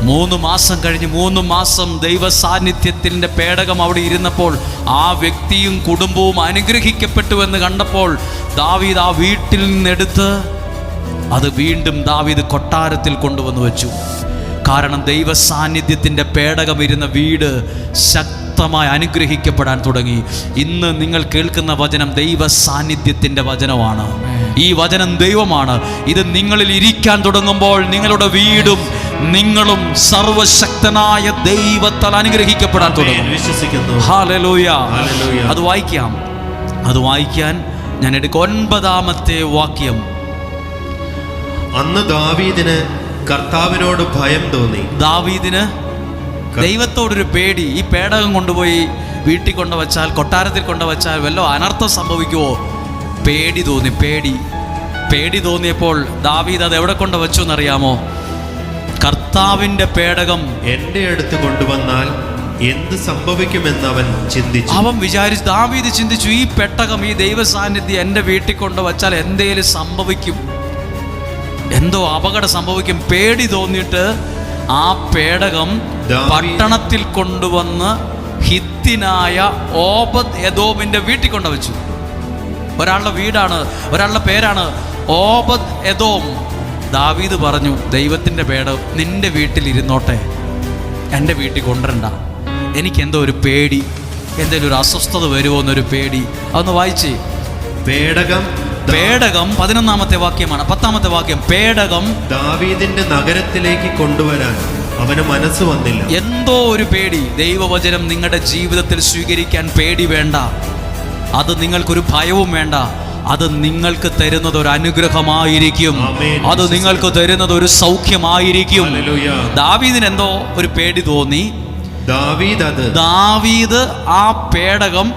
3 മാസം കഴിഞ്ഞ് 3 മാസം ദൈവ സാന്നിധ്യത്തിൻ്റെ പേടകം അവിടെ ഇരുന്നപ്പോൾ ആ വ്യക്തിയും കുടുംബവും അനുഗ്രഹിക്കപ്പെട്ടുവെന്ന് കണ്ടപ്പോൾ ദാവീദ് ആ വീട്ടിൽ നിന്നെടുത്ത് അത് വീണ്ടും ദാവീദ് കൊട്ടാരത്തിൽ കൊണ്ടുവന്ന് വെച്ചു. കാരണം ദൈവ സാന്നിധ്യത്തിൻ്റെ പേടകം ഇരുന്ന വീട് ശക്തമായി അനുഗ്രഹിക്കപ്പെടാൻ തുടങ്ങി. ഇന്ന് നിങ്ങൾ കേൾക്കുന്ന വചനം ദൈവ സാന്നിധ്യത്തിൻ്റെ വചനമാണ്. ഈ വചനം ദൈവമാണ്. ഇത് നിങ്ങളിൽ ഇരിക്കാൻ തുടങ്ങുമ്പോൾ നിങ്ങളുടെ വീടും നിങ്ങളും സർവശക്തനായ ദൈവത്താൽ അനുഗ്രഹിക്കപ്പെടാൻ തുടങ്ങും. ഹല്ലേലൂയ. അത് വായിക്കാൻ ഞാൻ എടുക്കും. 9-ാമത്തെ വാക്യം. അന്ന് ദാവീദിന് കർത്താവിനോട് ഭയം തോന്നി. ദാവീദിന് ദൈവത്തോടൊരു പേടി. ഈ പേടകം കൊണ്ടുപോയി വീട്ടിൽ കൊണ്ടുവച്ചാൽ, കൊട്ടാരത്തിൽ കൊണ്ടുവച്ചാൽ വല്ല അനർത്ഥം സംഭവിക്കുമോ? പേടി തോന്നി. പേടി തോന്നിയപ്പോൾ ദാവീദ് അത് എവിടെ കൊണ്ടുവച്ചു എന്നറിയാമോ? കർത്താവിൻ്റെ പേടകം എൻ്റെ അടുത്ത് കൊണ്ടുവന്നാൽ എന്ത് സംഭവിക്കുമെന്ന് അവൻ വിചാരിച്ചു. ദാവീദ് ചിന്തിച്ചു, ഈ പെട്ടകം, ഈ ദൈവ സാന്നിധ്യം എൻ്റെ വീട്ടിൽ കൊണ്ടുവച്ചാൽ എന്തേലും സംഭവിക്കും, എന്തോ അപകടം സംഭവിക്കും. പേടി തോന്നിയിട്ട് ആ പേടകം പട്ടണത്തിൽ കൊണ്ടുവന്ന് ഹിത്യനായ ഓബദ് എദോമിൻ്റെ വീട്ടിൽ കൊണ്ടുവച്ചു. ഒരാളുടെ വീടാണ്, ഒരാളുടെ പേരാണ് ഓബദ് എദോം. ദാവീദ് പറഞ്ഞു, ദൈവത്തിൻ്റെ പേടകം നിൻ്റെ വീട്ടിലിരുന്നോട്ടെ, എൻ്റെ വീട്ടിൽ കൊണ്ടുവരണ്ട. എനിക്കെന്തോ ഒരു പേടി, എന്തെങ്കിലും ഒരു അസ്വസ്ഥത വരുമോ എന്നൊരു പേടി. അതൊന്ന് വായിച്ചേ. പേടകം 11-ാമത്തെ വാക്യമാണ്. 10-ാമത്തെ വാക്യം. പേടകം ദാവീദിന്റെ നഗരത്തിലേക്ക് കൊണ്ടുവരാൻ അവന് മനസ്സ് വന്നില്ല. എന്തോ ഒരു പേടി. ദൈവവചനം നിങ്ങളുടെ ജീവിതത്തിൽ സ്വീകരിക്കാൻ പേടി വേണ്ട. അത് നിങ്ങൾക്കൊരു ഭയവും വേണ്ട. അത് നിങ്ങൾക്ക് തരുന്നത് ഒരു അനുഗ്രഹമായിരിക്കും. അത് നിങ്ങൾക്ക് തരുന്നത് ഒരു സൗഖ്യമായിരിക്കും. ദാവീദിന് എന്തോ ഒരു പേടി തോന്നി. ദാവീദ് ആ പേടകം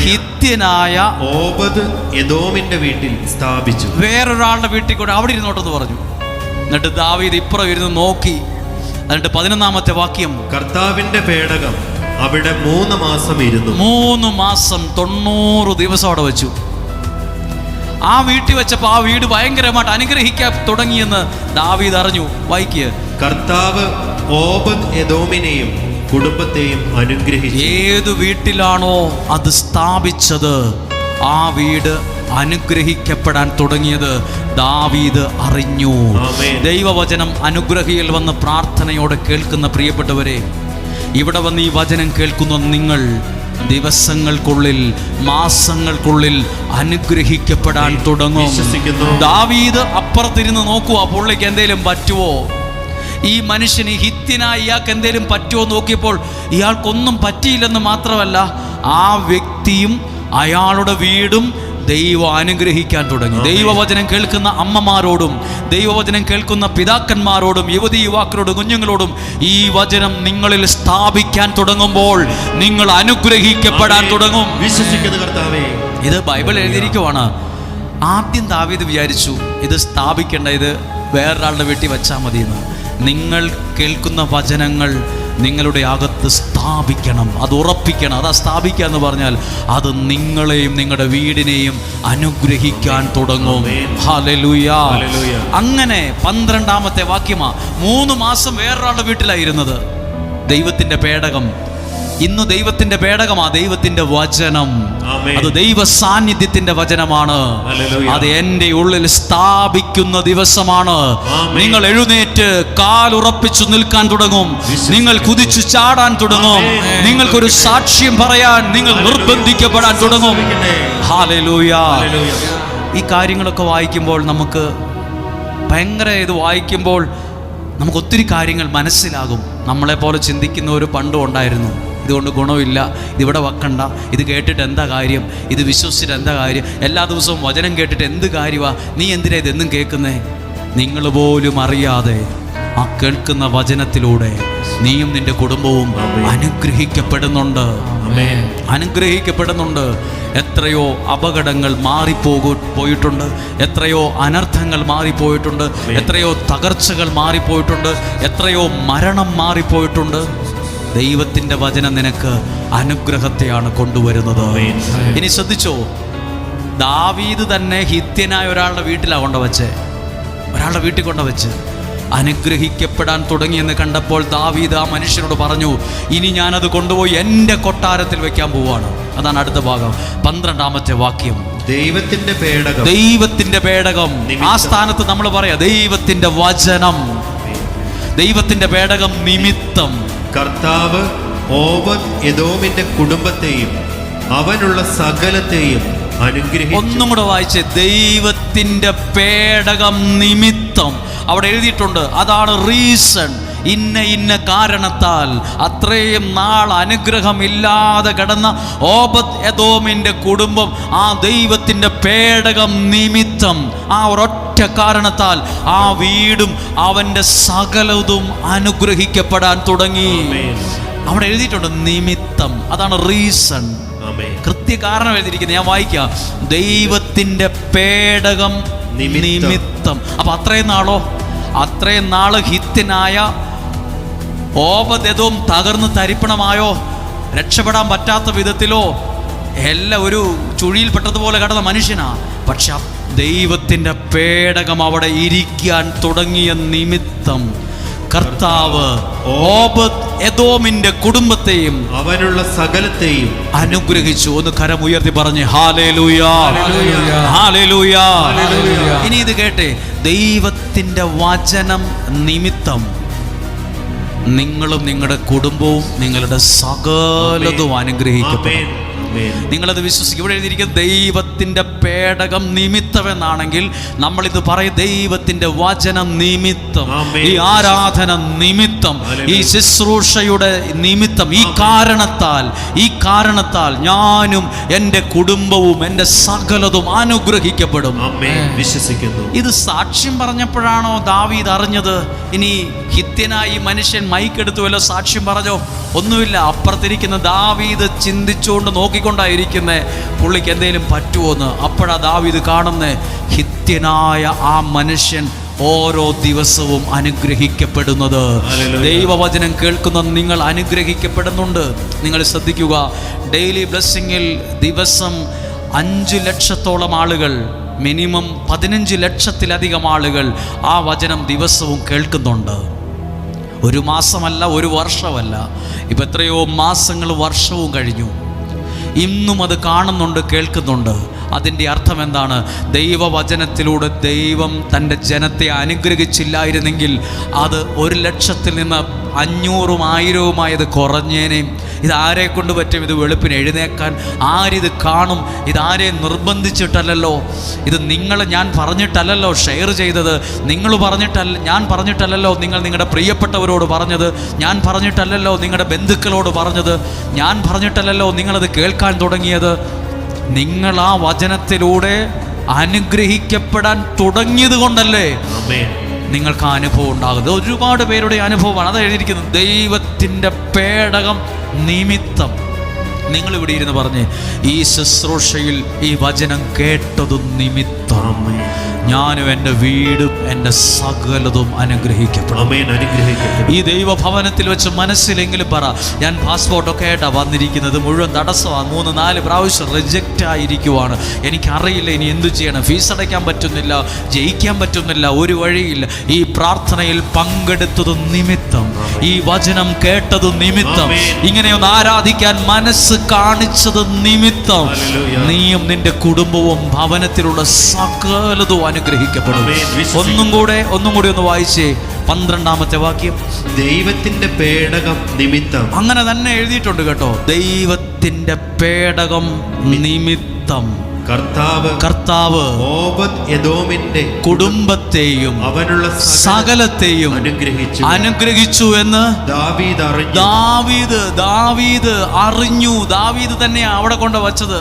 ഹിത്യനായ ഓബദ് എദോമിന്റെ വീട്ടിൽ സ്ഥാപിച്ചു. വേറൊരാളുടെ വീട്ടിൽ കൂടെ അവിടെ ഇരുന്നോട്ടെന്ന് പറഞ്ഞു. എന്നിട്ട് ദാവീദ് ഇപ്പുറം ഇരുന്ന് നോക്കി. എന്നിട്ട് 11-ാമത്തെ വാക്യം. കർത്താവിന്റെ പേടകം അവിടെ 3 മാസം ഇരുന്നു. 3 മാസം 90 ദിവസം അവിടെ വെച്ചു. ആ വീട്ടിൽ വെച്ചപ്പോൾ ആ വീട് ഭയങ്കരമായിട്ട് അനുഗ്രഹിക്കാൻ തുടങ്ങിയെന്ന് ദാവീദ് അറിഞ്ഞു. വായിക്കുക. കർത്താവ് ഓബദ് എദോമിനെയും കുടുംബത്തെയും അനുഗ്രഹിച്ചു. ഏതു വീട്ടിലാണോ അത് സ്ഥാപിച്ചത്, ആ വീട് അനുഗ്രഹിക്കപ്പെടാൻ തുടങ്ങിയത് ദാവീദ് അറിഞ്ഞു. ദൈവവചനം അനുഗ്രഹിയിൽ വന്ന് പ്രാർത്ഥനയോടെ കേൾക്കുന്ന പ്രിയപ്പെട്ടവരെ, ഇവിടെ വന്ന് ഈ വചനം കേൾക്കുന്ന നിങ്ങൾ ദിവസങ്ങൾക്കുള്ളിൽ, മാസങ്ങൾക്കുള്ളിൽ അനുഗ്രഹിക്കപ്പെടാൻ തുടങ്ങും. ദാവീദ് അപ്പുറത്തിരുന്ന് നോക്കുക, പുള്ളിക്ക് എന്തേലും പറ്റുമോ? ഈ മനുഷ്യന്, ഹിത്യനായ ഇയാൾക്ക് എന്തേലും പറ്റുമോ നോക്കിയപ്പോൾ ഇയാൾക്കൊന്നും പറ്റിയില്ലെന്ന് മാത്രമല്ല, ആ വ്യക്തിയും അയാളുടെ വീടും ദൈവം അനുഗ്രഹിക്കാൻ തുടങ്ങി. ദൈവവചനം കേൾക്കുന്ന അമ്മമാരോടും ദൈവവചനം കേൾക്കുന്ന പിതാക്കന്മാരോടും യുവതി യുവാക്കളോടും കുഞ്ഞുങ്ങളോടും ഈ വചനം നിങ്ങളിൽ സ്ഥാപിക്കാൻ തുടങ്ങുമ്പോൾ നിങ്ങൾ അനുഗ്രഹിക്കപ്പെടാൻ തുടങ്ങും. വിശ്വസിക്കുന്ന കർത്താവേ, ഇത് ബൈബിൾ എഴുതിയിരിക്കുവാണ്. ആദ്യം ദാവീദ് വിചാരിച്ചു ഇത് സ്ഥാപിക്കേണ്ട, ഇത് വേറൊരാളുടെ വീട്ടിൽ വെച്ചാൽ മതിയെന്ന്. നിങ്ങൾ കേൾക്കുന്ന വചനങ്ങൾ നിങ്ങളുടെ അകത്ത് സ്ഥാപിക്കണം, അത് ഉറപ്പിക്കണം. അതാ സ്ഥാപിക്കുക എന്ന് പറഞ്ഞാൽ അത് നിങ്ങളെയും നിങ്ങളുടെ വീടിനെയും അനുഗ്രഹിക്കാൻ തുടങ്ങും. ഹല്ലേലൂയ. അങ്ങനെ 12-ാമത്തെ വാക്യമാ. 3 മാസം വേറൊരാളുടെ വീട്ടിലായിരുന്നത്. ദൈവത്തിൻ്റെ പേടകം. ഇന്ന് ദൈവത്തിന്റെ പേടകമാ ദൈവത്തിന്റെ വചനം. അത് ദൈവ സാന്നിധ്യത്തിന്റെ വചനമാണ്. അത് എൻ്റെ ഉള്ളിൽ സ്ഥാപിക്കുന്ന ദിവസമാണ്. നിങ്ങൾ എഴുന്നേറ്റ് കാലുറപ്പിച്ചു നിൽക്കാൻ തുടങ്ങും. നിങ്ങൾ കുതിച്ചു ചാടാൻ തുടങ്ങും. നിങ്ങൾക്കൊരു സാക്ഷ്യം പറയാൻ നിങ്ങൾ നിർബന്ധിക്കപ്പെടാൻ തുടങ്ങും. ഹല്ലേലൂയ. ഈ കാര്യങ്ങളൊക്കെ വായിക്കുമ്പോൾ നമുക്ക് ഭയങ്കര ഇത് വായിക്കുമ്പോൾ നമുക്ക് ഒത്തിരി കാര്യങ്ങൾ മനസ്സിലാകും. നമ്മളെപ്പോലെ ചിന്തിക്കുന്നവർ പണ്ടും ഉണ്ടായിരുന്നു. ഇതുകൊണ്ട് ഗുണമില്ല, ഇതിവിടെ വെക്കണ്ട, ഇത് കേട്ടിട്ട് എന്താ കാര്യം, ഇത് വിശ്വസിച്ചിട്ട് എന്താ കാര്യം, എല്ലാ ദിവസവും വചനം കേട്ടിട്ട് എന്ത് കാര്യമാണ്, നീ എന്തിനാ ഇതെന്നും കേൾക്കുന്നേ? നിങ്ങൾ പോലും അറിയാതെ ആ കേൾക്കുന്ന വചനത്തിലൂടെ നീയും നിന്റെ കുടുംബവും അനുഗ്രഹിക്കപ്പെടുന്നുണ്ട്. അനുഗ്രഹിക്കപ്പെടുന്നുണ്ട്. എത്രയോ അപകടങ്ങൾ പോയിട്ടുണ്ട്, എത്രയോ അനർത്ഥങ്ങൾ മാറിപ്പോയിട്ടുണ്ട്, എത്രയോ തകർച്ചകൾ മാറിപ്പോയിട്ടുണ്ട്, എത്രയോ മരണം മാറിപ്പോയിട്ടുണ്ട്. ദൈവത്തിൻ്റെ വചനം നിനക്ക് അനുഗ്രഹത്തെയാണ് കൊണ്ടുവരുന്നത്. ഇനി ശ്രദ്ധിച്ചോ, ദാവീദ് തന്നെ ഹിത്യനായ ഒരാളുടെ വീട്ടിലാണ് കൊണ്ടുവച്ചേ. ഒരാളുടെ വീട്ടിൽ കൊണ്ടുവച്ച് അനുഗ്രഹിക്കപ്പെടാൻ തുടങ്ങിയെന്ന് കണ്ടപ്പോൾ ദാവീദ് ആ മനുഷ്യനോട് പറഞ്ഞു, ഇനി ഞാനത് കൊണ്ടുപോയി എൻ്റെ കൊട്ടാരത്തിൽ വെക്കാൻ പോവാണ്. അതാണ് അടുത്ത ഭാഗം, 12-ാമത്തെ വാക്യം. ദൈവത്തിന്റെ പേടകം. ദൈവത്തിന്റെ പേടകം. ആ സ്ഥാനത്ത് നമ്മൾ പറയാം ദൈവത്തിന്റെ വചനം. ദൈവത്തിന്റെ പേടകം നിമിത്തം കർത്താവ് ഓബദ് എദോമിന്റെ കുടുംബത്തെയും അവനുള്ള സകലത്തെയും അനുഗ്രഹിച്ചു. ഒന്നും കൂടെ വായിച്ചേ. ദൈവത്തിന്റെ പേടകം നിമിത്തം. അവിടെ എഴുതിയിട്ടുണ്ട്, അതാണ് റീസൺ. ഇന്ന കാരണത്താൽ അത്രയും നാൾ അനുഗ്രഹമില്ലാതെ കിടന്ന ഓബദ് എദോമിന്റെ കുടുംബം ആ ദൈവത്തിന്റെ പേടകം നിമിത്തം, ആ ഒരൊറ്റ കാരണത്താൽ ആ വീടും അവന്റെ സകലതും അനുഗ്രഹിക്കപ്പെടാൻ തുടങ്ങി. അവിടെ എഴുതിയിട്ടുണ്ട് നിമിത്തം, അതാണ് റീസൺ. കൃത്യ കാരണം എഴുതിയിരിക്കുന്നത്. ഞാൻ വായിക്കാം. ദൈവത്തിന്റെ പേടകം നിമിത്തം. അപ്പൊ അത്രയും നാള് ഹിത്യനായ ഓബദ് എദോം തകർന്ന് തരിപ്പണമായോ, രക്ഷപ്പെടാൻ പറ്റാത്ത വിധത്തിലോ, എല്ലാം ഒരു ചുഴിയിൽപ്പെട്ടതുപോലെ കടന്ന മനുഷ്യനാ. പക്ഷെ ദൈവത്തിന്റെ പേടകം അവിടെ ഇരിക്കാൻ തുടങ്ങിയ നിമിത്തം കർത്താവ് ഓബദ് എദോമിന്റെ കുടുംബത്തെയും അവനുള്ള സകലത്തെയും അനുഗ്രഹിച്ചു. ഒന്ന് കരമുയർത്തി പറഞ്ഞ് ഹല്ലേലൂയ, ഹല്ലേലൂയ. ഇനി ഇത് കേട്ടെ, ദൈവത്തിന്റെ വചനം നിമിത്തം നിങ്ങളും നിങ്ങളുടെ കുടുംബവും നിങ്ങളുടെ സകലതും അനുഗ്രഹിക്കപ്പെടും. നിങ്ങളത് വിശ്വസിക്കും. ഇവിടെ എഴുതിയിരിക്കുന്നത് ദൈവത്തിന്റെ പേടകം നിമിത്തം എന്നാണെങ്കിൽ നമ്മളിത് പറയും ദൈവത്തിന്റെ വചനം നിമിത്തം, ഈ ആരാധന നിമിത്തം, ഈ ശുശ്രൂഷയുടെ നിമിത്തം, ഈ കാരണത്താൽ ഞാനും എൻ്റെ കുടുംബവും എൻ്റെ സകലതും അനുഗ്രഹിക്കപ്പെടും. വിശ്വസിക്കുന്നു. ഇത് സാക്ഷ്യം പറഞ്ഞപ്പോഴാണോ ദാവീദ് അറിഞ്ഞത്? ഇനി ഹിത്യനായി മനുഷ്യൻ മൈക്കെടുത്തു വല്ലോ സാക്ഷ്യം പറഞ്ഞോ? ഒന്നുമില്ല. അപ്പുറത്തിരിക്കുന്ന ദാവീദ് ചിന്തിച്ചുകൊണ്ട് നോക്കിക്കൊണ്ടായിരിക്കുന്നേ പുള്ളിക്ക് എന്തെങ്കിലും പറ്റുമോന്ന്. അപ്പോഴാ ദാവീദ് കാണുന്നേ, ഹിത്യനായ ആ മനുഷ്യൻ ഓരോ ദിവസവും അനുഗ്രഹിക്കപ്പെടുന്നത്. ദൈവവചനം കേൾക്കുന്ന നിങ്ങൾ അനുഗ്രഹിക്കപ്പെടുന്നുണ്ട്. നിങ്ങൾ ശ്രദ്ധിക്കുക, ഡെയിലി ബ്ലെസ്സിങ്ങിൽ ദിവസം 5 ലക്ഷത്തോളം ആളുകൾ, മിനിമം 15 ലക്ഷത്തിലധികം ആളുകൾ ആ വചനം ദിവസവും കേൾക്കുന്നുണ്ട്. ഒരു മാസമല്ല, ഒരു വർഷമല്ല, ഇപ്പം എത്രയോ മാസങ്ങൾ വർഷവും കഴിഞ്ഞു. ഇന്നും അത് കാണുന്നുണ്ട്, കേൾക്കുന്നുണ്ട്. അതിൻ്റെ അർത്ഥം എന്താണ്? ദൈവവചനത്തിലൂടെ ദൈവം തൻ്റെ ജനത്തെ അനുഗ്രഹിച്ചില്ലായിരുന്നെങ്കിൽ അത് 1 ലക്ഷത്തിൽ നിന്ന് 500ഉം 1000ഉമായത് കുറഞ്ഞേനേയും. ഇതാരെ കൊണ്ട് പറ്റും ഇത് വെളുപ്പിന് എഴുന്നേക്കാൻ? ആരിത് കാണും? ഇതാരെ നിർബന്ധിച്ചിട്ടല്ലല്ലോ, ഇത് ഞാൻ പറഞ്ഞിട്ടല്ലല്ലോ ഷെയർ ചെയ്തത്, ഞാൻ പറഞ്ഞിട്ടല്ലല്ലോ നിങ്ങൾ നിങ്ങളുടെ പ്രിയപ്പെട്ടവരോട് പറഞ്ഞത്, ഞാൻ പറഞ്ഞിട്ടല്ലല്ലോ നിങ്ങളുടെ ബന്ധുക്കളോട് പറഞ്ഞത്, ഞാൻ പറഞ്ഞിട്ടല്ലല്ലോ നിങ്ങളത് കേൾക്കാൻ തുടങ്ങിയത്. നിങ്ങൾ ആ വചനത്തിലൂടെ അനുഗ്രഹിക്കപ്പെടാൻ തുടങ്ങിയത് കൊണ്ടല്ലേ ആമേൻ. നിങ്ങൾക്ക് ആ അനുഭവം ഉണ്ടാകുന്നത്. ഒരുപാട് പേരുടെ അനുഭവമാണ് അത് എഴുതിയിരിക്കുന്നത്. ദൈവത്തിൻ്റെ പേടകം നിമിത്തം നിങ്ങളിവിടെ ഇരുന്ന് പറഞ്ഞ് ഈ ശുശ്രൂഷയിൽ ഈ വചനം കേട്ടതും നിമിത്തം ആമേൻ. ഞാനും എൻ്റെ വീടും എൻ്റെ സകലതും അനുഗ്രഹിക്കപ്പെടും. ആമേൻ. അനുഗ്രഹിക്കപ്പെടും. ഈ ദൈവഭവനത്തിൽ വെച്ച് മനസ്സിലെങ്കിലും പറ, ഞാൻ പാസ്പോർട്ടൊക്കെ ആയിട്ടാണ് വന്നിരിക്കുന്നത്, മുഴുവൻ തടസ്സമാണ്, 3-4 പ്രാവശ്യം റിജക്റ്റ് ആയിരിക്കുവാണ്, എനിക്കറിയില്ല ഇനി എന്തു ചെയ്യണം, ഫീസ് അടയ്ക്കാൻ പറ്റുന്നില്ല, ജയിക്കാൻ പറ്റുന്നില്ല, ഒരു വഴിയില്ല. ഈ പ്രാർത്ഥനയിൽ പങ്കെടുത്തതും നിമിത്തം, ഈ വചനം കേട്ടതും നിമിത്തം, ഇങ്ങനെയൊന്ന് ആരാധിക്കാൻ മനസ്സ് കാണിച്ചത് നിമിത്തം നീയും നിന്റെ കുടുംബവും ഭവനത്തിലുള്ള സകലതും അനുഗ്രഹിക്കപ്പെടും. ഒന്നും കൂടെ ഒന്ന് വായിച്ചേ, 12ാമത്തെ വാക്യം. ദൈവത്തിന്റെ പേടകം നിമിത്തം. അങ്ങനെ തന്നെ എഴുതിയിട്ടുണ്ട് കേട്ടോ. ദൈവത്തിന്റെ പേടകം നിമിത്തം കർത്താവ് ഓബദ് എദോമിന്റെ കുടുംബത്തെയും അവനുള്ള സകലത്തെയും അനുഗ്രഹിച്ചു എന്ന് ദാവീദ് അറിഞ്ഞു. ദാവീദ് തന്നെയാണ് അവിടെ കൊണ്ട് വച്ചത്.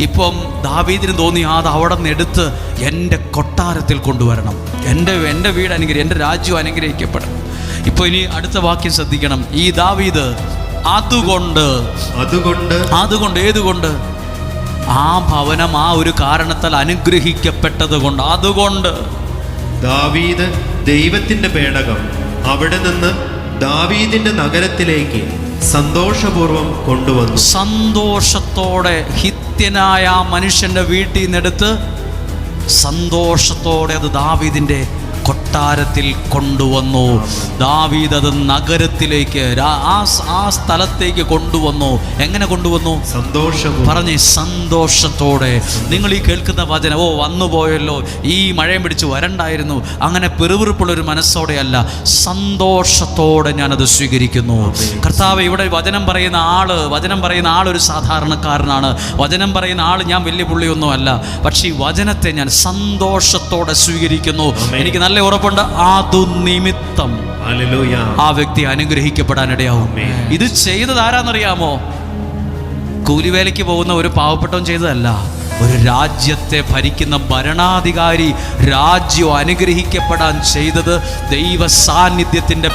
ഇപ്പം ദാവീദിന് തോന്നി അത് അവിടെ നിന്ന് എടുത്ത് എൻ്റെ കൊട്ടാരത്തിൽ കൊണ്ടുവരണം, എൻ്റെ വീട് അനുഗ്രഹിക്കും, എൻ്റെ രാജ്യം അനുഗ്രഹിക്കപ്പെടും. ഇപ്പോൾ ഇനി അടുത്ത വാക്യം ശ്രദ്ധിക്കണം. ഈ ദാവീദ് അതുകൊണ്ട് ഏതുകൊണ്ട്? ആ ഭവനം ആ ഒരു കാരണത്താൽ അനുഗ്രഹിക്കപ്പെട്ടത് കൊണ്ട്. അതുകൊണ്ട് ദാവീദ് ദൈവത്തിന്റെ പേടകം അവിടെ നിന്ന് ദാവീദിന്റെ നഗരത്തിലേക്ക് സന്തോഷപൂർവം കൊണ്ടുവന്നു. സന്തോഷത്തോടെ ഹിത്യനായ ആ മനുഷ്യന്റെ വീട്ടിൽ നിന്നെടുത്ത് സന്തോഷത്തോടെ അത് ദാവീദിന്റെ കൊട്ടാരത്തിൽ കൊണ്ടുവന്നു. ദാവീദ് അത് നഗരത്തിലേക്ക് ആ സ്ഥലത്തേക്ക് കൊണ്ടുവന്നു. എങ്ങനെ കൊണ്ടുവന്നു? പറഞ്ഞേ, സന്തോഷത്തോടെ. നിങ്ങൾ ഈ കേൾക്കുന്ന വചനം വന്നു പോയല്ലോ, ഈ മഴയും പിടിച്ച് വരണ്ടായിരുന്നു, അങ്ങനെ പെറുപിറുപ്പുള്ളൊരു മനസ്സോടെയല്ല, സന്തോഷത്തോടെ ഞാനത് സ്വീകരിക്കുന്നു. കർത്താവ്, ഇവിടെ വചനം പറയുന്ന ആൾ ഒരു സാധാരണക്കാരനാണ്. വചനം പറയുന്ന ആൾ ഞാൻ വലിയ പുള്ളിയൊന്നും അല്ല. പക്ഷേ ഈ വചനത്തെ ഞാൻ സന്തോഷത്തോടെ സ്വീകരിക്കുന്നു. എനിക്ക് നല്ല ഉറപ്പുണ്ട്, അതു നിമിത്തം ആ വ്യക്തി അനുഗ്രഹിക്കപ്പെടാനിടയാവും. ഇത് ചെയ്തത് ആരാന്നറിയാമോ? കൂലിവേലയ്ക്ക് പോകുന്ന ഒരു പാവപ്പെട്ടവൻ ചെയ്തതല്ല, ഒരു രാജ്യത്തെ ഭരിക്കുന്ന ഭരണാധികാരി രാജ്യം അനുഗ്രഹിക്കപ്പെടാൻ ചെയ്തത് ദൈവ സാന്നിധ്യത്തിൻ്റെ